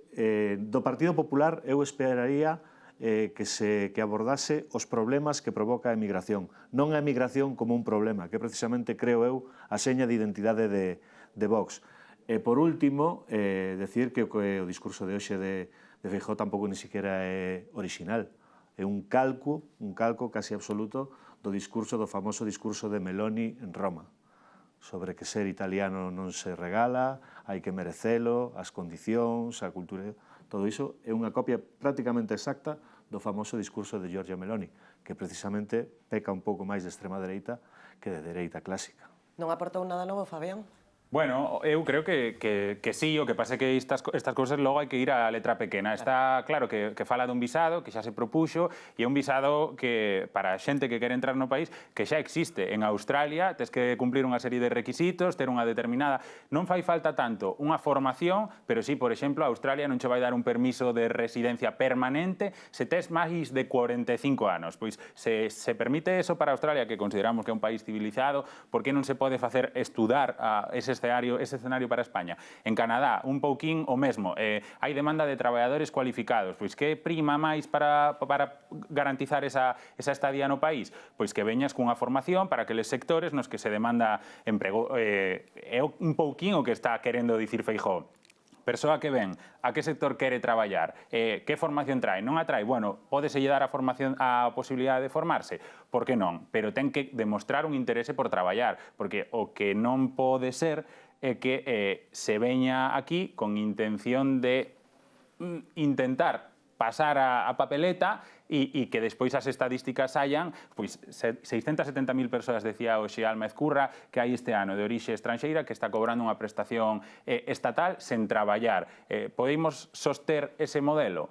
D: do Partido Popular eu esperaría que abordase os problemas que provoca a emigración. Non a emigración como un problema, que precisamente creo eu a seña de identidade de Vox. E por último, decir que o discurso de hoxe de Feijóo tampouco ni siquiera é original. É un calco casi absoluto do famoso discurso de Meloni en Roma, sobre que ser italiano non se regala, hai que merecelo, as condicións, a cultura... Todo iso é unha copia prácticamente exacta do famoso discurso de Giorgia Meloni, que precisamente peca un pouco máis de extrema dereita que de dereita clásica.
A: Non aportou nada novo, Fabián?
C: Bueno, eu creo que sí, o que pasa é que estas cousas logo hai que ir á letra pequena. Está claro que fala dun visado que xa se propuxo e é un visado que para a xente que quere entrar no país que xa existe. En Australia tes que cumplir unha serie de requisitos, ter unha determinada... Non fai falta tanto unha formación, pero sí, por exemplo, a Australia non che vai dar un permiso de residencia permanente se tes máis de 45 anos. Pois se permite eso para Australia, que consideramos que é un país civilizado, por que non se pode facer estudar a ese escenario para España? En Canadá, un pouquín o mesmo. Hai demanda de traballadores cualificados. Pois que prima máis para garantizar esa estadía no país? Pois que veñas cunha formación para aqueles sectores nos que se demanda emprego. É un pouquín o que está querendo dicir Feijóo. persoa que ven, a que sector quere traballar, que formación trae, non a trae, bueno, pódeselle dar a formación a posibilidade de formarse, por que non? Pero ten que demostrar un interese por traballar, porque o que non pode ser é que se veña aquí con intención de intentar pasar a papeleta e que despois as estadísticas saian, pois 670.000 persoas, decía hoxe Alma Ezcurra, que hai este ano de orixe estranxeira que está cobrando unha prestación estatal sen traballar. Podemos soster ese modelo?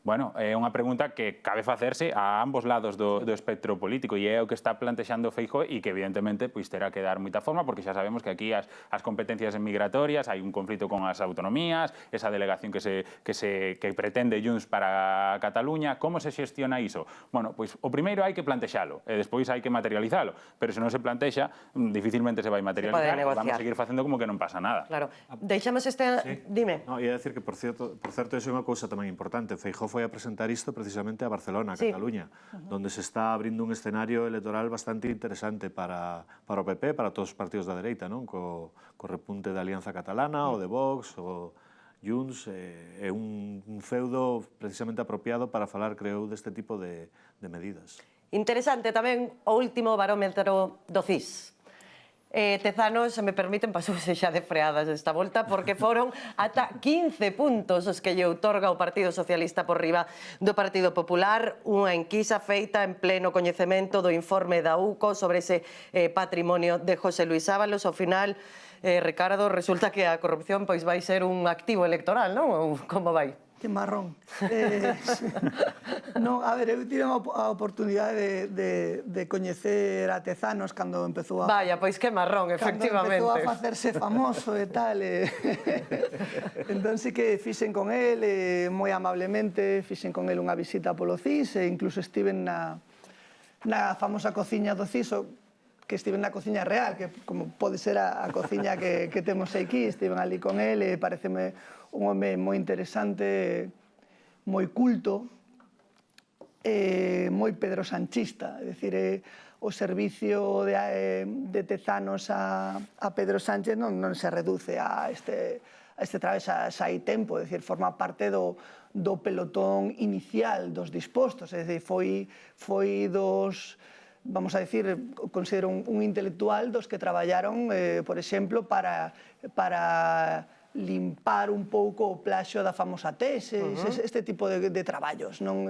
C: Bueno, é unha pregunta que cabe facerse a ambos lados do espectro político e é o que está plantexando Feijóo e que evidentemente pois terá que dar moita forma porque xa sabemos que aquí as competencias migratorias, hai un conflito con as autonomías, esa delegación que pretende Junts para Cataluña, como se xestiona iso? Bueno, pois o primeiro hai que plantexalo e despois hai que materializalo, pero se non se plantexa, dificilmente se vai materializar, vamos a seguir facendo como que non pasa nada.
A: Claro. Deixamos este...
D: Sí.
A: Dime.
D: No, ia decir que, por certo, iso é unha cousa tamén importante. Feijóo foi a presentar isto precisamente a Barcelona, a Cataluña, donde se está abrindo un escenario electoral bastante interesante para o PP, para todos os partidos da dereita, non? Co repunte da Alianza Catalana, o de Vox, o Junts, é un feudo precisamente apropiado para falar, creo, deste tipo de medidas.
A: Interesante tamén o último barómetro do CIS. Tezanos, se me permiten, pasouse xa de freadas esta volta, porque foron ata 15 puntos os que lle outorga o Partido Socialista por riba do Partido Popular, unha enquisa feita en pleno coñecemento do informe da UCO sobre ese patrimonio de José Luis Ábalos. Ao final, Ricardo, resulta que a corrupción pois vai ser un activo electoral, non? Ou como vai?
B: Que marrón. No, a ver, eu tive a oportunidade de coñecer a Tezanos cando empezou a...
A: Vaya, pois que marrón, efectivamente.
B: Cando empezou a facerse famoso e tal. Entón sí que fixen con el, moi amablemente, fixen con el unha visita polo CIS e incluso estiven na famosa cociña do CIS, que estiven na cociña real, que como pode ser a cociña que temos aquí, estiven ali con el e pareceme un home moi interesante, moi culto, moi Pedro Sanchista, é dicir, o servicio de Tezanos a Pedro Sánchez non se reduce a este travesa xa hai tempo, é dicir, forma parte do pelotón inicial dos dispostos, é dicir, foi dos, vamos a decir, considero un intelectual dos que traballaron, por exemplo, para limpar un pouco o plaxio da famosa tese, este tipo de traballos, non?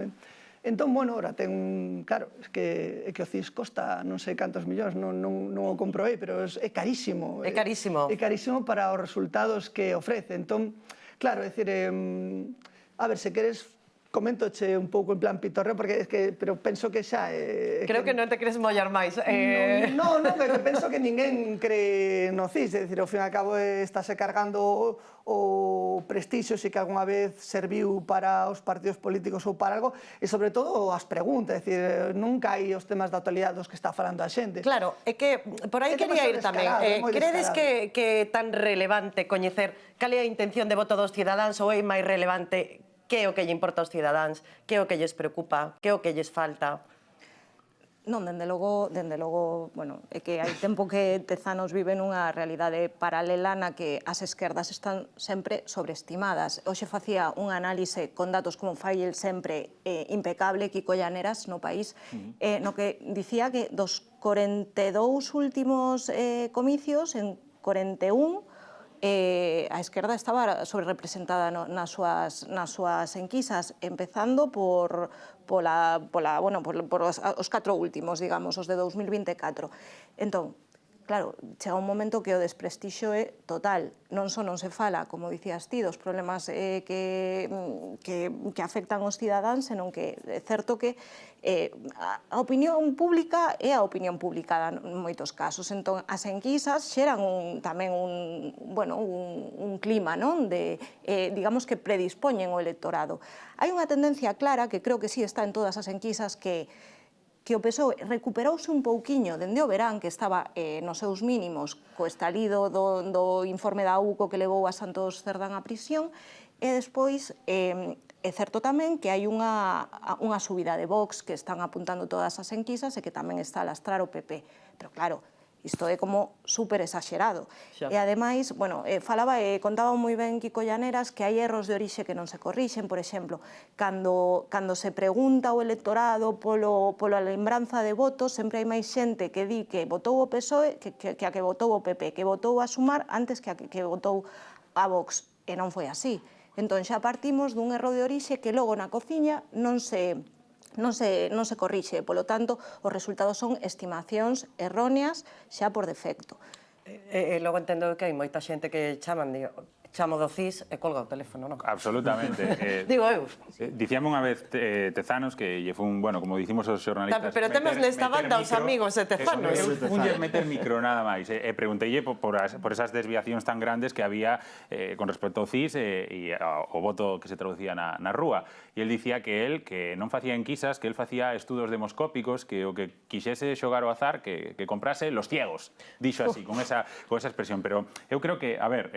B: Entón, bueno, ora ten, claro, é que o CIS costa non sei cantos millóns, non o comprobei, pero é carísimo.
A: É carísimo.
B: É carísimo para os resultados que ofrece. Entón, claro, é dicir, a ver, se queres, coméntoche un pouco en plan pitorreo, porque pero penso que xa...
A: Creo que non te queres mollar máis.
B: Non, pero penso que ninguén cree no CIS, é dicir, ao fin e ao cabo estáse cargando o prestixio si que algunha vez serviu para os partidos políticos ou para algo, e sobre todo as preguntas, é dicir, nunca hai os temas da actualidade dos que está falando a xente.
A: Claro, é que por aí quería ir tamén. Credes que é tan relevante coñecer cal é a intención de voto dos cidadáns ou é máis relevante que é o que lle importa aos cidadáns, que é o que lles preocupa, que é o que lles falta?
E: Non, dende logo, bueno, é que hai tempo que Tezanos vive nunha realidade paralela na que as esquerdas están sempre sobreestimadas. Hoxe facía un análise con datos como fai el sempre impecable, Kiko Llaneras, no País, no que dicía que dos 42 últimos comicios, en 41, a esquerda estaba sobrerepresentada nas súas enquisas, empezando por os 4 últimos, digamos, os de 2024. Entón, claro, chega un momento que o desprestixio é total. Non só non se fala, como dicías ti, dos problemas que afectan aos cidadáns, senón que é certo que a opinión pública é a opinión publicada en moitos casos. Entón, as enquisas xeran tamén un clima, non? Digamos que predispoñen o electorado. Hai unha tendencia clara, que creo que sí está en todas as enquisas, que o PSOE recuperouse un pouquiño dende o verán, que estaba nos seus mínimos, co estalido do informe da UCO que levou a Santos Cerdán á prisión, e despois é certo tamén que hai unha subida de Vox que están apuntando todas as enquisas e que tamén está a lastrar o PP. Pero claro, Isto é como super exagerado.
A: Xa.
E: E ademais, bueno, falaba e contaba moi ben Kiko Llaneras que hai erros de orixe que non se corrixen, por exemplo, cando se pregunta ao electorado pola lembranza de votos, sempre hai máis xente que di que votou o PSOE que a que votou o PP, que votou a Sumar antes que a que votou a Vox, e non foi así. Entón xa partimos dun erro de orixe que logo na cociña non se corrixe, polo tanto, os resultados son estimacións erróneas xa por defecto.
A: Logo entendo que hai moita xente que chamo do CIS e colga o teléfono, non?
C: Absolutamente.
A: Digo eu.
C: Dicíame unha vez Tezanos que lle fun, bueno, como dicimos os xornalistas...
A: Pero temos nesta banda os amigos de Tezanos.
C: Funlle meter micro nada máis. E pregunteille por esas desviacións tan grandes que había con respecto ao CIS e ao voto que se traducía na rúa. E el dicía que non facía enquisas, que el facía estudos demoscópicos, que o que quixese xogar ao azar, que comprase los ciegos. Dixo así, con esa expresión. Pero eu creo que, a ver,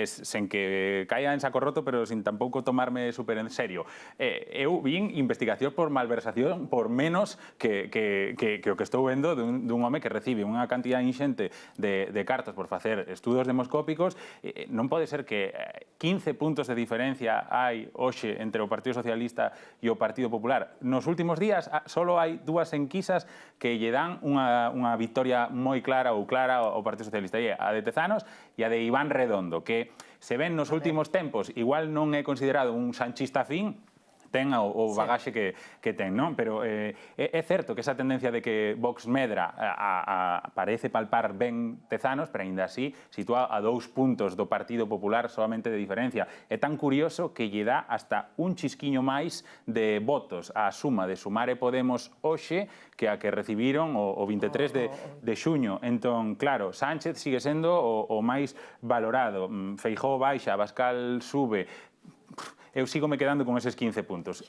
C: sen que caia en saco roto, pero sin tampouco tomarme super en serio. Eu vin investigación por malversación por menos que o que estou vendo dun home que recibe unha cantidad inxente de cartas por facer estudos demoscópicos. Non pode ser que 15 puntos de diferencia hai hoxe entre o Partido Socialista e o Partido Popular. Nos últimos días só hai dúas enquisas que lle dan unha victoria moi clara ou clara ao Partido Socialista, e a de Tezanos e a de Iván Redondo, que se ven nos últimos tempos, igual non é considerado un sanchista fin, ten o bagaxe que ten, non? Pero é certo que esa tendencia de que Vox medra parece palpar ben Tezanos, pero aínda así sitúa a 2 puntos do Partido Popular solamente de diferencia. É tan curioso que lle dá hasta un chisquiño máis de votos á suma de Sumar e Podemos hoxe que a que recibiron o 23 de xuño. Entón, claro, Sánchez sigue sendo o máis valorado. Feijóo baixa, Abascal sube. Eu sigo me quedando con eses 15 puntos.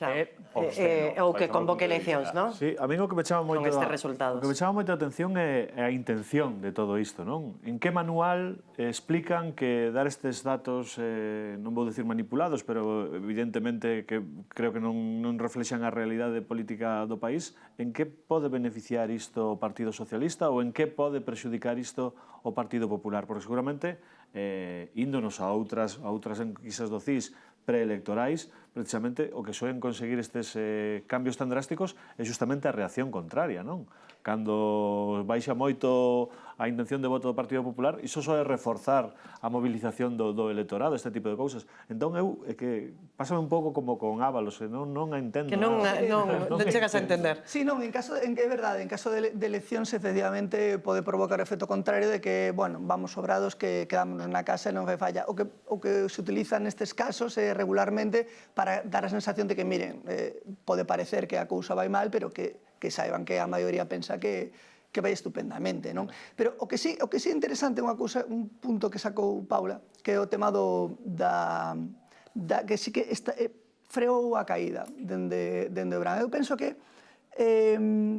A: O que convoque eleccións, non?
D: Sí, a mí o que me chama moito a atención é a intención de todo isto, non? En que manual explican que dar estes datos, non vou dicir manipulados, pero evidentemente que creo que non reflexan a realidade política do país, en que pode beneficiar isto o Partido Socialista ou en que pode prexudicar isto o Partido Popular? Porque seguramente, índonos a outras enquisas do CIS preelectorais, precisamente o que soen conseguir estes cambios tan drásticos é justamente a reacción contraria, non? Cando baixa moito a intención de voto do Partido Popular, iso só é reforzar a movilización do electorado, este tipo de cousas. Entón, eu, é que pásame un pouco como con Ábalos, non a entendo.
A: Que non chegas a entender.
B: Sí, non, é verdade, en caso de eleccións, efectivamente, pode provocar o efecto contrario de que, bueno, vamos sobrados, que quedámonos na casa e non fai falla. O que se utiliza nestes casos regularmente para dar a sensación de que, miren, pode parecer que a cousa vai mal, pero que saiban que a maioría pensa que vai estupendamente, non? Pero o que sí é interesante é un punto que sacou Paula, que é o tema que sí que freou a caída dende o verán. Eu penso que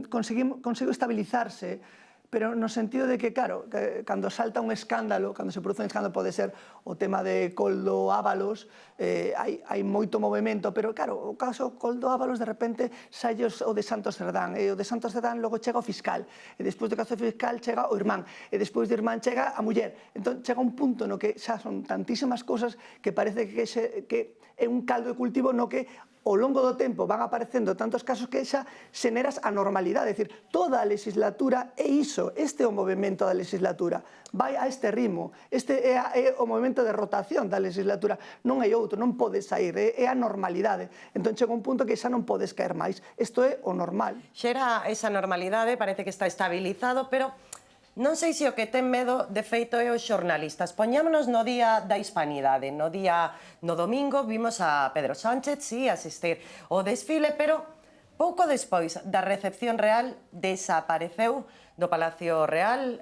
B: conseguiu estabilizarse, pero no sentido de que, claro, cando salta un escándalo, cando se produce un escándalo, pode ser o tema de Koldo Ábalos, hai moito movimento, pero, claro, o caso Koldo Ábalos, de repente, sae o de Santos Cerdán, e o de Santos Cerdán logo chega o fiscal, e despois do caso fiscal chega o irmán, e despois do irmán chega a muller. Entón, chega un punto no que xa son tantísimas cousas que parece que é un caldo de cultivo no que ao longo do tempo van aparecendo tantos casos que xa xeneras a normalidade. É dicir, toda a legislatura é iso, este é o movimento da legislatura. Vai a este ritmo, este é o movimento de rotación da legislatura. Non hai outro, non pode sair, é a normalidade. Entón chega un punto que xa non podes caer máis. Isto é o normal.
A: Xera esa normalidade, parece que está estabilizado, pero non sei se o que ten medo, de feito, é os xornalistas. Poñámonos no día da Hispanidade. No domingo vimos a Pedro Sánchez, sí, asistir ao desfile, pero pouco despois da recepción real desapareceu do Palacio Real,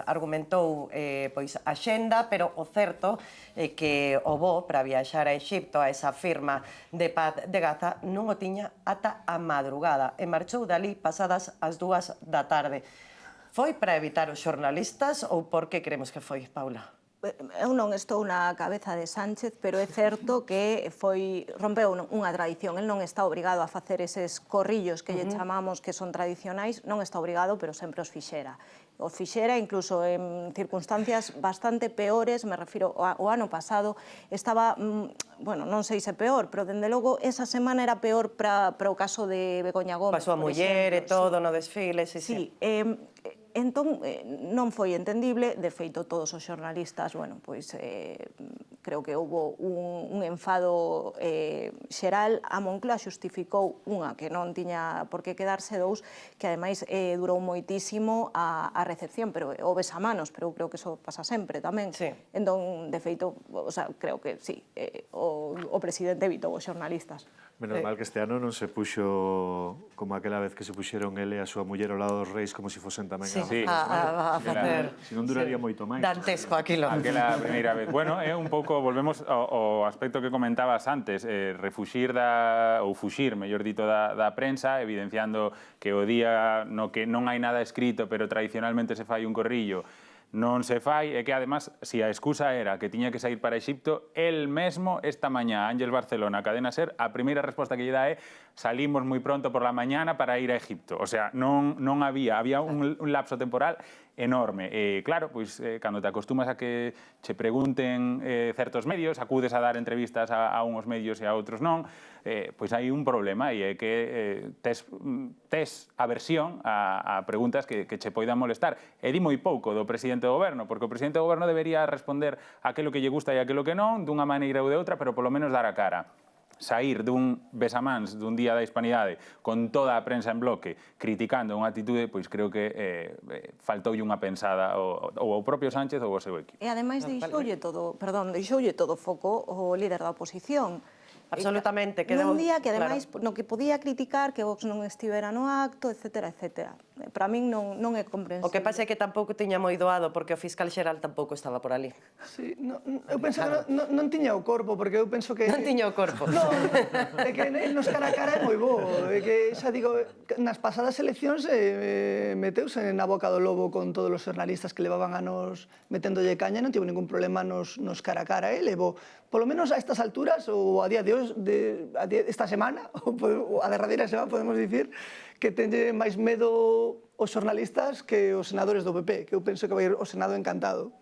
A: argumentou pois a xenda, pero o certo é que o voo para viaxar a Exipto, a esa firma de paz de Gaza, non o tiña ata a madrugada e marchou dali pasadas as 2 da tarde. Foi para evitar os xornalistas ou por que creemos que foi, Paula?
E: Eu non estou na cabeza de Sánchez, pero é certo que rompeu unha tradición. El non está obrigado a facer eses corrillos que lle chamamos que son tradicionais, non está obrigado, pero sempre os fixera. o fixera, incluso en circunstancias bastante peores, me refiro ao ano pasado, estaba, bueno, non sei se peor, pero dende logo esa semana era peor para o caso de Begoña Gómez,
A: Pasou a
E: por
A: muller e
E: exemplo,
A: todo no desfile, sí.
E: Sí, entón non foi entendible, de feito todos os xornalistas, bueno, pois creo que houve un enfado xeral, a Moncloa xustificou unha que non tiña por que quedarse, dous, que ademais durou moitísimo a recepción, pero o besamanos, pero eu creo que eso pasa sempre tamén.
A: Sí.
E: Entón, de feito, o sea, creo que sí, o presidente evitou os xornalistas.
D: Menos mal que este ano non se puxo como aquela vez que se puxeron ele e a súa muller ao lado dos reis como se fosen tamén
A: Sí,
C: Sí.
A: a facer...
D: Se non duraría moito máis.
A: Dantesco aquilo.
C: Aquela primeira vez. Bueno, é un pouco, volvemos ao aspecto que comentabas antes, refuxir ou fuxir, mellor dito, da prensa, evidenciando que o día no que non hai nada escrito, pero tradicionalmente se fai un corrillo, non se fai, e que, además, se a excusa era que tiña que sair para Exipto, el mesmo esta mañá, Ángel Barcelona, Cadena Ser, a primeira resposta que lle dá é salimos moi pronto por la mañana para ir a Egipto. O sea, non había un lapso temporal enorme. Claro, pois, cando te acostumas a que che pregunten certos medios, acudes a dar entrevistas a unhos medios e a outros non, pois hai un problema, e é que tes aversión a preguntas que che poidan molestar. E di moi pouco do presidente do goberno, porque o presidente do goberno debería responder aquilo que lle gusta e aquilo que non, dunha maneira ou de outra, pero polo menos dar a cara. Sair dun besamans dun día da Hispanidade con toda a prensa en bloque criticando unha actitude, pois creo que faltoulle unha pensada ou ao propio Sánchez ou ao seu equipo.
E: E ademais deixoulle todo foco o líder da oposición.
A: Absolutamente.
E: Nun día que, ademais, no que podía criticar que Vox non estivera no acto, etcétera, etcétera. Para min non é comprensible.
A: O que pasa é que tampouco tiña moi doado, porque o fiscal xeral tampouco estaba por ali.
B: Sí, eu penso que non tiña o corpo, porque eu penso que...
A: Non tiña o corpo.
B: Non, é que nos cara a cara é moi bo. É que, xa digo, nas pasadas eleccións meteuse na boca do lobo con todos os xornalistas que levaban anos meténdolle caña, non tivo ningún problema nos cara a cara. Levo, polo menos a estas alturas, ou a día de hoxe, esta semana, ou a derradeira semana, podemos dicir, que tenlle máis medo os xornalistas que os senadores do PP, que eu penso que vai ir o Senado encantado.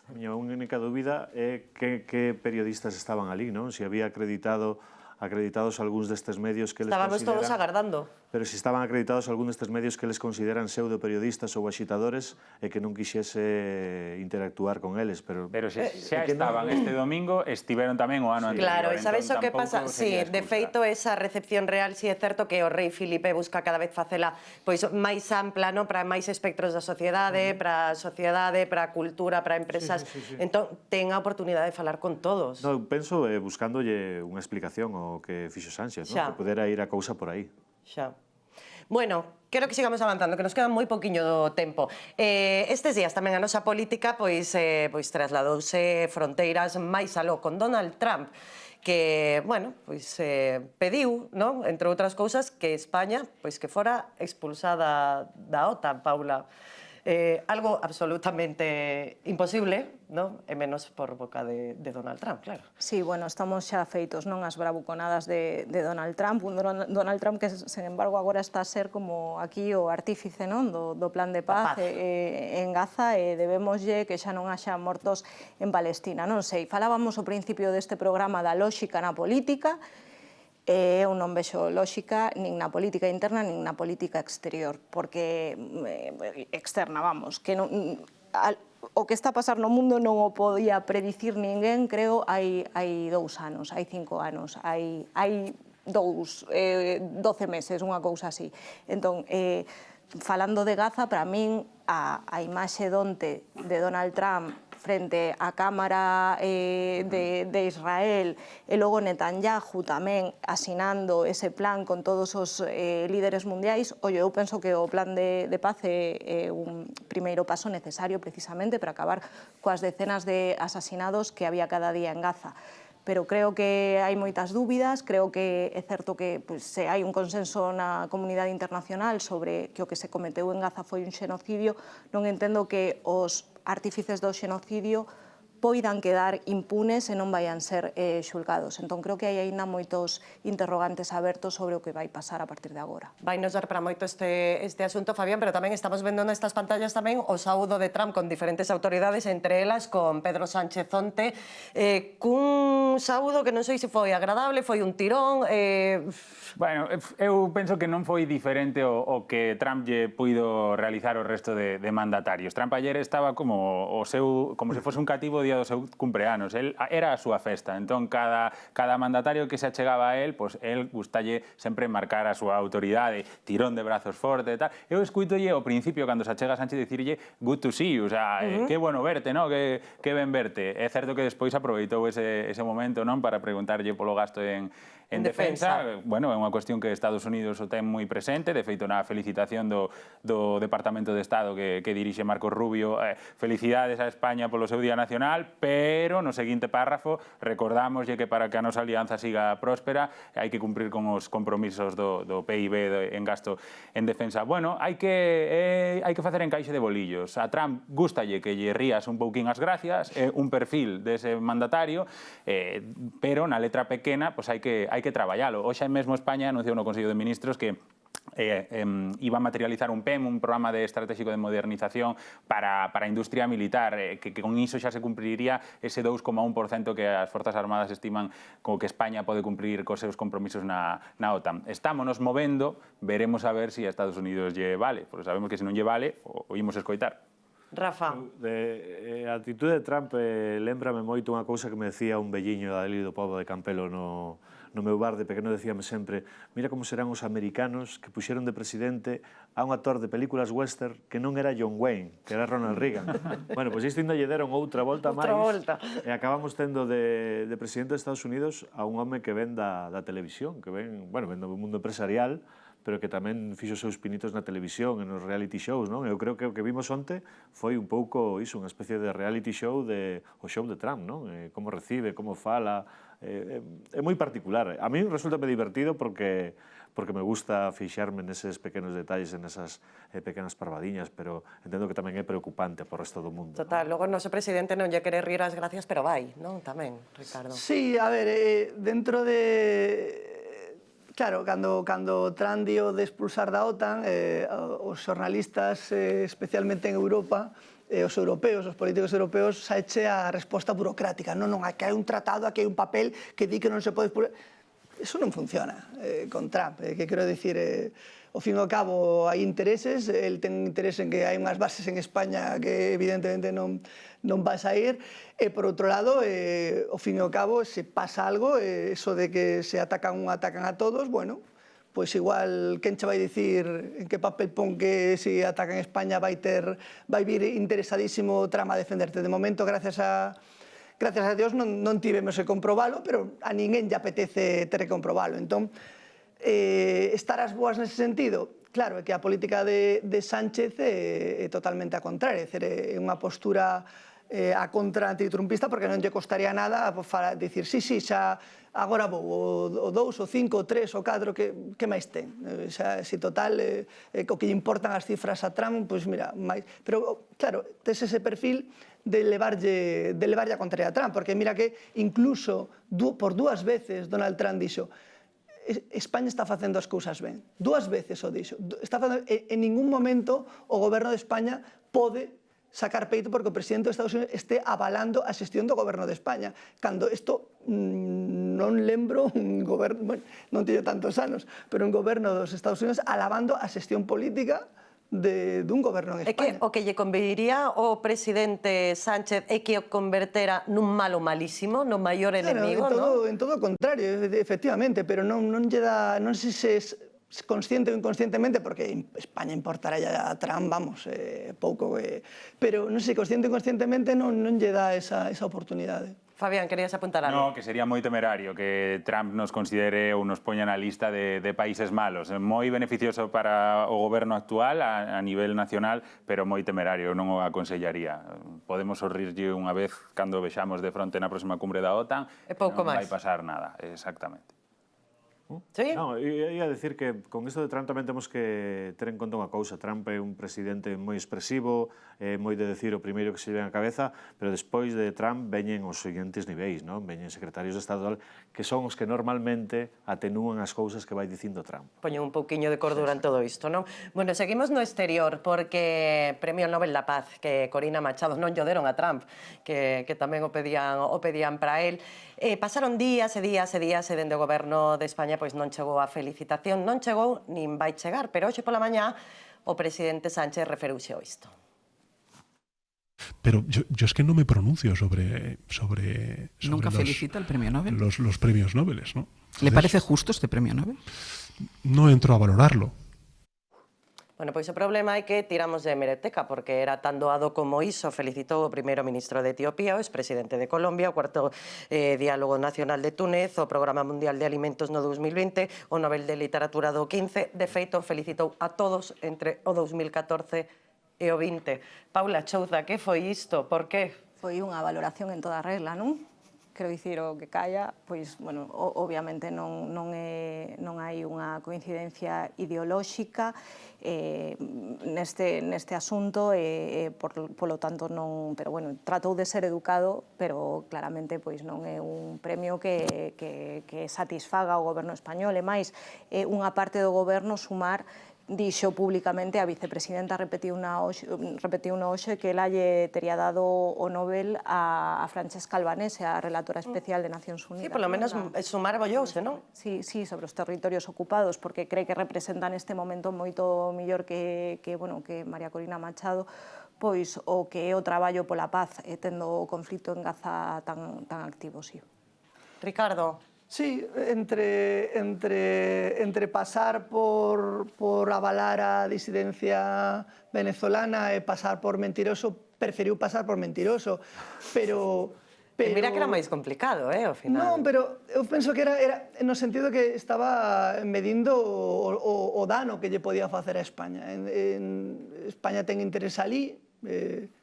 D: A miña única dúbida é que periodistas estaban ali, non? Se había acreditados algúns destes medios que les
A: Estábamos
D: consideran...
A: todos agardando.
D: Pero se estaban acreditados algúns destes medios que les consideran pseudoperiodistas ou axitadores e que non quixese interactuar con eles, pero
C: xa estaban este domingo, estiveron tamén o ano anterior.
A: Claro, e sabes o que pasa? Sí,
C: sería
A: de
C: excusa.
A: feito, esa recepción real, sí é certo que o rei Filipe busca cada vez facela pois máis ampla, non, para máis espectros da sociedade, para a cultura, para empresas. Entón, ten a oportunidade de falar con todos.
D: No, eu penso buscándolle unha explicación ao que fixo Sánchez,
A: Xa.
D: que pudera ir a cousa por aí.
A: Xa. Bueno, quero que sigamos avanzando, que nos queda moi poquiño do tempo. Estes días tamén a nosa política pois trasladouse fronteiras máis aló con Donald Trump, que, bueno, pois pediu, non, entre outras cousas, que España pois que fora expulsada da OTAN, Paula. Algo absolutamente imposible, non? E menos por boca de Donald Trump, claro.
E: Sí, bueno, estamos xa feitos, non, as bravuconadas de Donald Trump, un Donald Trump que, sen embargo, agora está a ser como aquí o artífice, non, do plan de paz en Gaza, e debémoslle que xa non haxa mortos en Palestina. Non sei, falábamos ao principio deste programa da lóxica na política, eu non vexo lóxica nin na política interna nin na política exterior, porque externa, vamos, que non, o que está a pasar no mundo non o podía predicir ninguén, creo, hai 2 anos, hai 5 anos, hai 12 meses, unha cousa así. Entón, falando de Gaza, para min, a imaxe donte de Donald Trump frente á Cámara de Israel e logo Netanyahu tamén asinando ese plan con todos os líderes mundiais, eu penso que o plan de paz é un primeiro paso necesario precisamente para acabar coas decenas de asasinados que había cada día en Gaza. Pero creo que hai moitas dúbidas, creo que é certo que se hai un consenso na comunidade internacional sobre que o que se cometeu en Gaza foi un xenocidio, non entendo que os artífices do xenocidio poidan quedar impunes e non vayan ser xulgados. Entón, creo que hai aínda moitos interrogantes abertos sobre o que vai pasar a partir de agora.
A: Vai nos dar para moito este asunto, Fabián, pero tamén estamos vendo nestas pantallas tamén o saúdo de Trump con diferentes autoridades, entre elas con Pedro Sánchez onte, cun saúdo que non sei se foi agradable, foi un tirón...
C: Bueno, eu penso que non foi diferente o que Trump lle puido realizar o resto de mandatarios. Trump ayer estaba como se fose un cativo o día do seu cumpleanos. Era a súa festa. Entón, cada mandatario que se achegaba a él, pues, él gustalle sempre marcar a súa autoridade, tirón de brazos forte e tal. Eu escuitolle ao principio, cando se achega a Sánchez, dicirlle good to see you, o sea, que bueno verte, ¿no? Que ben verte. É certo que despois aproveitou ese momento, non, para preguntarlle polo gasto en defensa. Bueno, é unha cuestión que Estados Unidos o ten moi presente. De feito, na felicitación do Departamento de Estado que dirixe Marco Rubio, felicidades a España polo seu Día Nacional, pero no seguinte párrafo recordámoslle que para que a nosa alianza siga próspera hai que cumprir con os compromisos do PIB en gasto en defensa. Bueno, hai que facer encaixe de bolillos. A Trump gustalle que lle rías un pouquín as gracias, un perfil dese mandatario, pero na letra pequena pues hai que traballalo. Hoxe mesmo España anunciou no Consello de Ministros que iba a materializar un PEM, un programa estratégico de modernización para a industria militar, que con iso xa se cumpriría ese 2,1% que as Forzas Armadas estiman como que España pode cumprir cos seus compromisos na OTAN. Estámonos movendo, veremos a ver se a Estados Unidos lle vale, porque sabemos que se non lle vale, o imos escoitar.
A: Rafa.
D: A atitude de Trump lembrame moito unha cousa que me decía un velliño ali do pobo de Campelo no meu bar de pequeno, decíame sempre: mira como serán os americanos que puxeron de presidente a un actor de películas western que non era John Wayne, que era Ronald Reagan. Bueno, pois isto ainda lle deron outra volta máis e acabamos tendo de presidente de Estados Unidos a un home que ven da televisión, que ven do mundo empresarial, pero que tamén fixo os seus pinitos na televisión, en os reality shows, non? Eu creo que o que vimos onte foi un pouco iso, unha especie de reality show o show de Trump, non? Como recibe, como fala, é moi particular. A mí resulta-me divertido porque me gusta fixarme neses pequenos detalles, nesas pequenas parvadiñas, pero entendo que tamén é preocupante por o resto do mundo.
A: Total, logo o noso presidente non lle quere rir as gracias, pero vai, non? Tamén, Ricardo.
B: Sí, a ver, dentro de... Claro, cando Trump dio de expulsar da OTAN, os xornalistas, especialmente en Europa, os europeos, os políticos europeos, xa eche a resposta burocrática. Non, aquí hai un tratado, aquí hai un papel que di que non se pode expulsar. Eso non funciona con Trump. Que quero dicir, ao fin e ao cabo hai intereses, el ten interés en que hai unhas bases en España que evidentemente non vai sair, e por outro lado, ao fin e ao cabo, se pasa algo, eso de que se atacan a todos, bueno, pois igual, quen che vai dicir en que papel pon que se atacan España vai vir interesadísimo Trump a defenderte. De momento, gracias a Dios, non tivemos que comprobalo, pero a ninguén lle apetece ter que comprobalo. Entón, estar as boas nese sentido? Claro, é que a política de Sánchez é totalmente a contraria, é unha postura a contra antitrumpista, porque non lle costaría nada dicir, sí, xa agora vou, o 2, o 5, o 3, o 4, que máis ten? Si total, o que lle importan as cifras a Trump, pois mira, máis... Pero, claro, tes ese perfil de levarlle a contraria a Trump, porque mira que incluso por 2 veces Donald Trump dixo España está facendo as cousas ben. 2 veces o dixo. En ningún momento o goberno de España pode sacar peito porque o presidente dos Estados Unidos este avalando a xestión do goberno de España. Cando isto non lembro un goberno, bueno, non teño tantos anos, pero un goberno dos Estados Unidos alabando a xestión política dun goberno en España.
A: É que o que lle conveniría ao presidente Sánchez é que o convertera nun malo malísimo, no maior enemigo, non?
B: En todo o contrario, efectivamente, pero non lle dá, non sei se é consciente ou inconscientemente, porque España importará a Trump, vamos, pouco, pero non sei, consciente ou inconscientemente non lle dá esa oportunidade.
A: Fabián, querías apuntar algo?
C: No, que sería moi temerario que Trump nos considere ou nos poña na lista de países malos. Moi beneficioso para o goberno actual a nivel nacional, pero moi temerario, non o aconsellaría. Podemos sorrirlle unha vez cando vexamos de fronte na próxima cumbre da OTAN,
A: e pouco
C: non
A: máis.
C: vai pasar nada, exactamente.
A: Sí?
D: No, ia decir que con isto de Trump tamén temos que ter en conta unha cousa. Trump é un presidente moi expresivo, moi de decir o primeiro que se lle ven a cabeza, pero despois de Trump veñen os seguintes niveis, non? Veñen secretarios de Estado que son os que normalmente atenúan as cousas que vai dicindo Trump.
A: Poñen un pouquiño de cordura en todo isto, non? Bueno, seguimos no exterior, porque Premio Nobel da Paz, que Corina Machado non lle deron a Trump, que tamén o pedían para él. Pasaron días e días e días e dende o goberno de España pois non chegou a felicitación, non chegou nin vai chegar, pero hoxe pola mañá o presidente Sánchez referiuse a isto.
G: Pero yo es que no me pronuncio sobre
H: ¿Nunca felicita el premio Nobel?
G: Los premios Nobel, ¿no? Entonces,
H: ¿le parece justo este premio Nobel?
G: No entro a valorarlo.
A: Bueno, pois o problema é que tiramos de hemeroteca, porque era tan doado como iso. Felicitou o primeiro ministro de Etiopía, o expresidente de Colombia, o cuarto Diálogo Nacional de Túnez, o Programa Mundial de Alimentos no 2020, o Nobel de Literatura do 15. De feito, felicitou a todos entre o 2014 e o 20. Paula Chouza, que foi isto? Por qué?
E: Foi unha valoración en toda regla, non? Quero dicir, o que calla, pois, bueno, obviamente non hai unha coincidencia ideolóxica neste asunto, polo tanto non, pero bueno, tratou de ser educado, pero claramente pois non é un premio que satisfaga o goberno español, e máis, unha parte do goberno sumar dixo públicamente, a vicepresidenta repetiu hoxe que ela lle tería dado o Nobel a Francesca Albanese, a relatora especial de Nacións Unidas.
A: Sí, polo menos sumar bollouse, non?
E: Sí, sobre os territorios ocupados, porque cree que representa neste momento moito mellor que María Corina Machado, pois o que é o traballo pola paz, tendo o conflito en Gaza tan activo, sí.
A: Ricardo.
B: Sí, entre pasar por avalar a disidencia venezolana e pasar por mentiroso, preferiu pasar por mentiroso, pero
A: Mira que era máis complicado, ao final.
B: Non, pero eu penso que era no sentido que estaba medindo o dano que lle podía facer a España. España ten interés ali,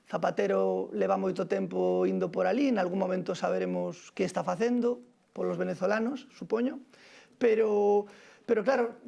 B: Zapatero leva moito tempo indo por ali, en algún momento saberemos que está facendo polos venezolanos, supoño, pero claro,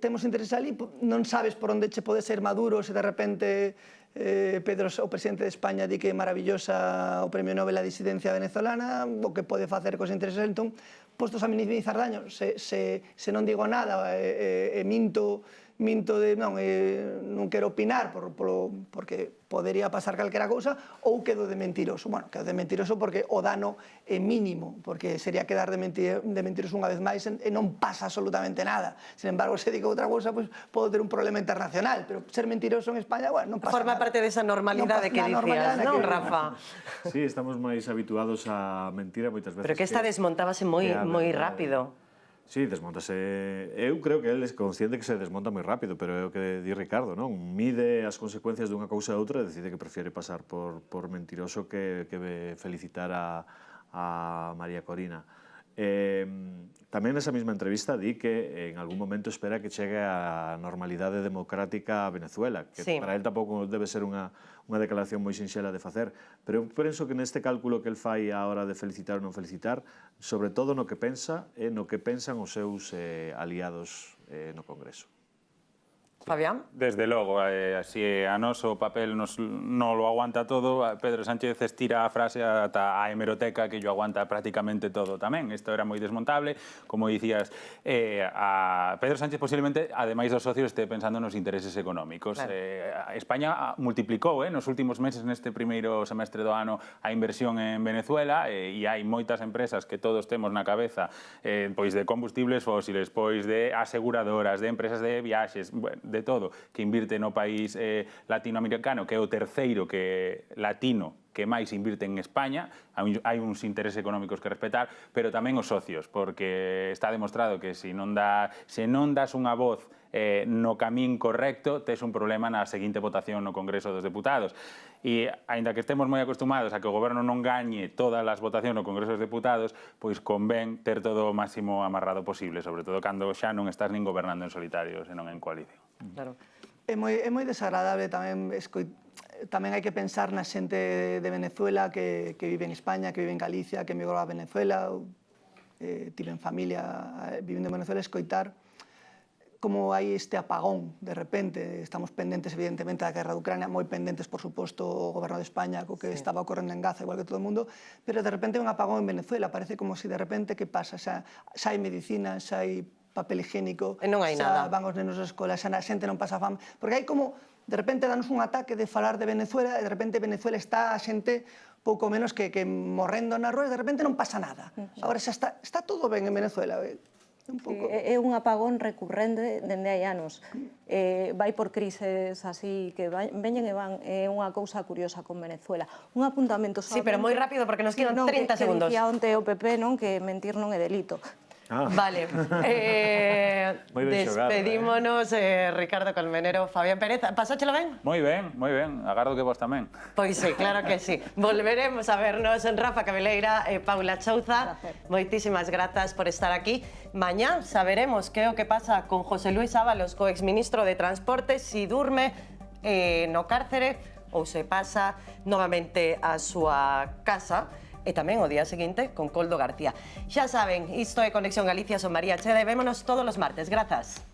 B: temos interés ali, non sabes por onde che pode ser Maduro se de repente Pedro, o presidente de España, di que é maravillosa o Premio Nobel a disidencia venezolana, o que pode facer cos intereses. Entón, postos a minimizar daño, se non digo nada e minto non quero opinar porque podería pasar calquera cousa, ou quedo de mentiroso. Bueno, quedo de mentiroso porque o dano é mínimo, porque sería quedar de mentiroso unha vez máis e non pasa absolutamente nada. Sin embargo, se digo outra cousa, pues, podo ter un problema internacional, pero ser mentiroso en España, bueno, non pasa
A: Forma
B: nada.
A: parte desa normalidade que dicías, non, Rafa?
D: Sí, estamos máis habituados a mentira moitas veces.
A: Pero que esta desmontábase moi rápido.
D: Sí, desmontase. Eu creo que ele é consciente que se desmonta moi rápido, pero é o que di Ricardo, non? Mide as consecuencias dunha cousa ou outra e decide que prefiere pasar por mentiroso que felicitar a María Corina. Tamén nesa mesma entrevista di que en algún momento espera que chegue a normalidade democrática a Venezuela, que sí, para él tampouco debe ser unha declaración moi sinxela de facer, pero eu penso que neste cálculo que el fai a hora de felicitar ou non felicitar, sobre todo no que pensa e no que pensan os seus aliados no Congreso.
A: Fabián?
C: Desde logo, así a noso papel non lo aguanta todo, Pedro Sánchez estira a frase ata a hemeroteca que yo aguanta prácticamente todo tamén. Isto era moi desmontable, como dicías, a Pedro Sánchez posiblemente, ademais dos socios, este pensando nos intereses económicos. Claro. España multiplicou nos últimos meses, neste primeiro semestre do ano, a inversión en Venezuela, e hai moitas empresas que todos temos na cabeza, pois de combustibles fósiles, pois de aseguradoras, de empresas de viaxes, de todo, que invirte no país latinoamericano, que é o terceiro latino que máis invirte en España. Hai uns intereses económicos que respetar, pero tamén os socios, porque está demostrado que se non das unha voz no camín correcto, tes un problema na seguinte votación no Congreso dos Deputados. E, aínda que estemos moi acostumados a que o goberno non gañe todas as votacións no Congreso dos Deputados, pois convén ter todo o máximo amarrado posible, sobre todo cando xa non estás nin gobernando en solitario, senón en coalición.
A: Claro.
B: É moi desagradable tamén hai que pensar na xente de Venezuela que vive en España, que vive en Galicia, que emigrou a Venezuela. tiven familia vivindo en Venezuela, escoitar como hai este apagón de repente. Estamos pendentes evidentemente da guerra de Ucrania, moi pendentes por suposto o goberno de España co que estaba ocorrendo en Gaza, igual que todo o mundo, pero de repente hai un apagón en Venezuela, parece como se de repente, que pasa? Xa hai medicina, xa hai papel higiénico,
A: E non hai nada.
B: van os nenos á escola, xa a xente non pasa fame, porque hai como, de repente danos un ataque de falar de Venezuela, e de repente Venezuela está a xente pouco menos que morrendo na rúa, e de repente non pasa nada. Agora xa está todo ben en Venezuela.
E: É un apagón recurrente dende hai anos. Vai por crises así que veñen e van. É unha cousa curiosa con Venezuela. Un apuntamento só.
A: Sí, pero moi rápido porque nos quedan 30 segundos.
E: Que dicía onte o PP, non, que mentir non é delito.
A: Vale,
D: Moi ben xogado,
A: despedímonos, Ricardo Colmenero, Fabián Pérez. Pasáchelo ben?
C: Moi ben, agardo que vos tamén.
A: Pois sí, claro que sí. Volveremos a vernos en Rafa Cabeleira e Paula Chouza. Moitísimas grazas por estar aquí. Mañá saberemos que é o que pasa con José Luis Ábalos, co exministro de Transporte, si durme no cárcere ou se pasa novamente a súa casa. E tamén o día seguinte con Coldo García. Xa saben, isto é Conexión Galicia, son María Cheda e vémonos todos os martes. Grazas.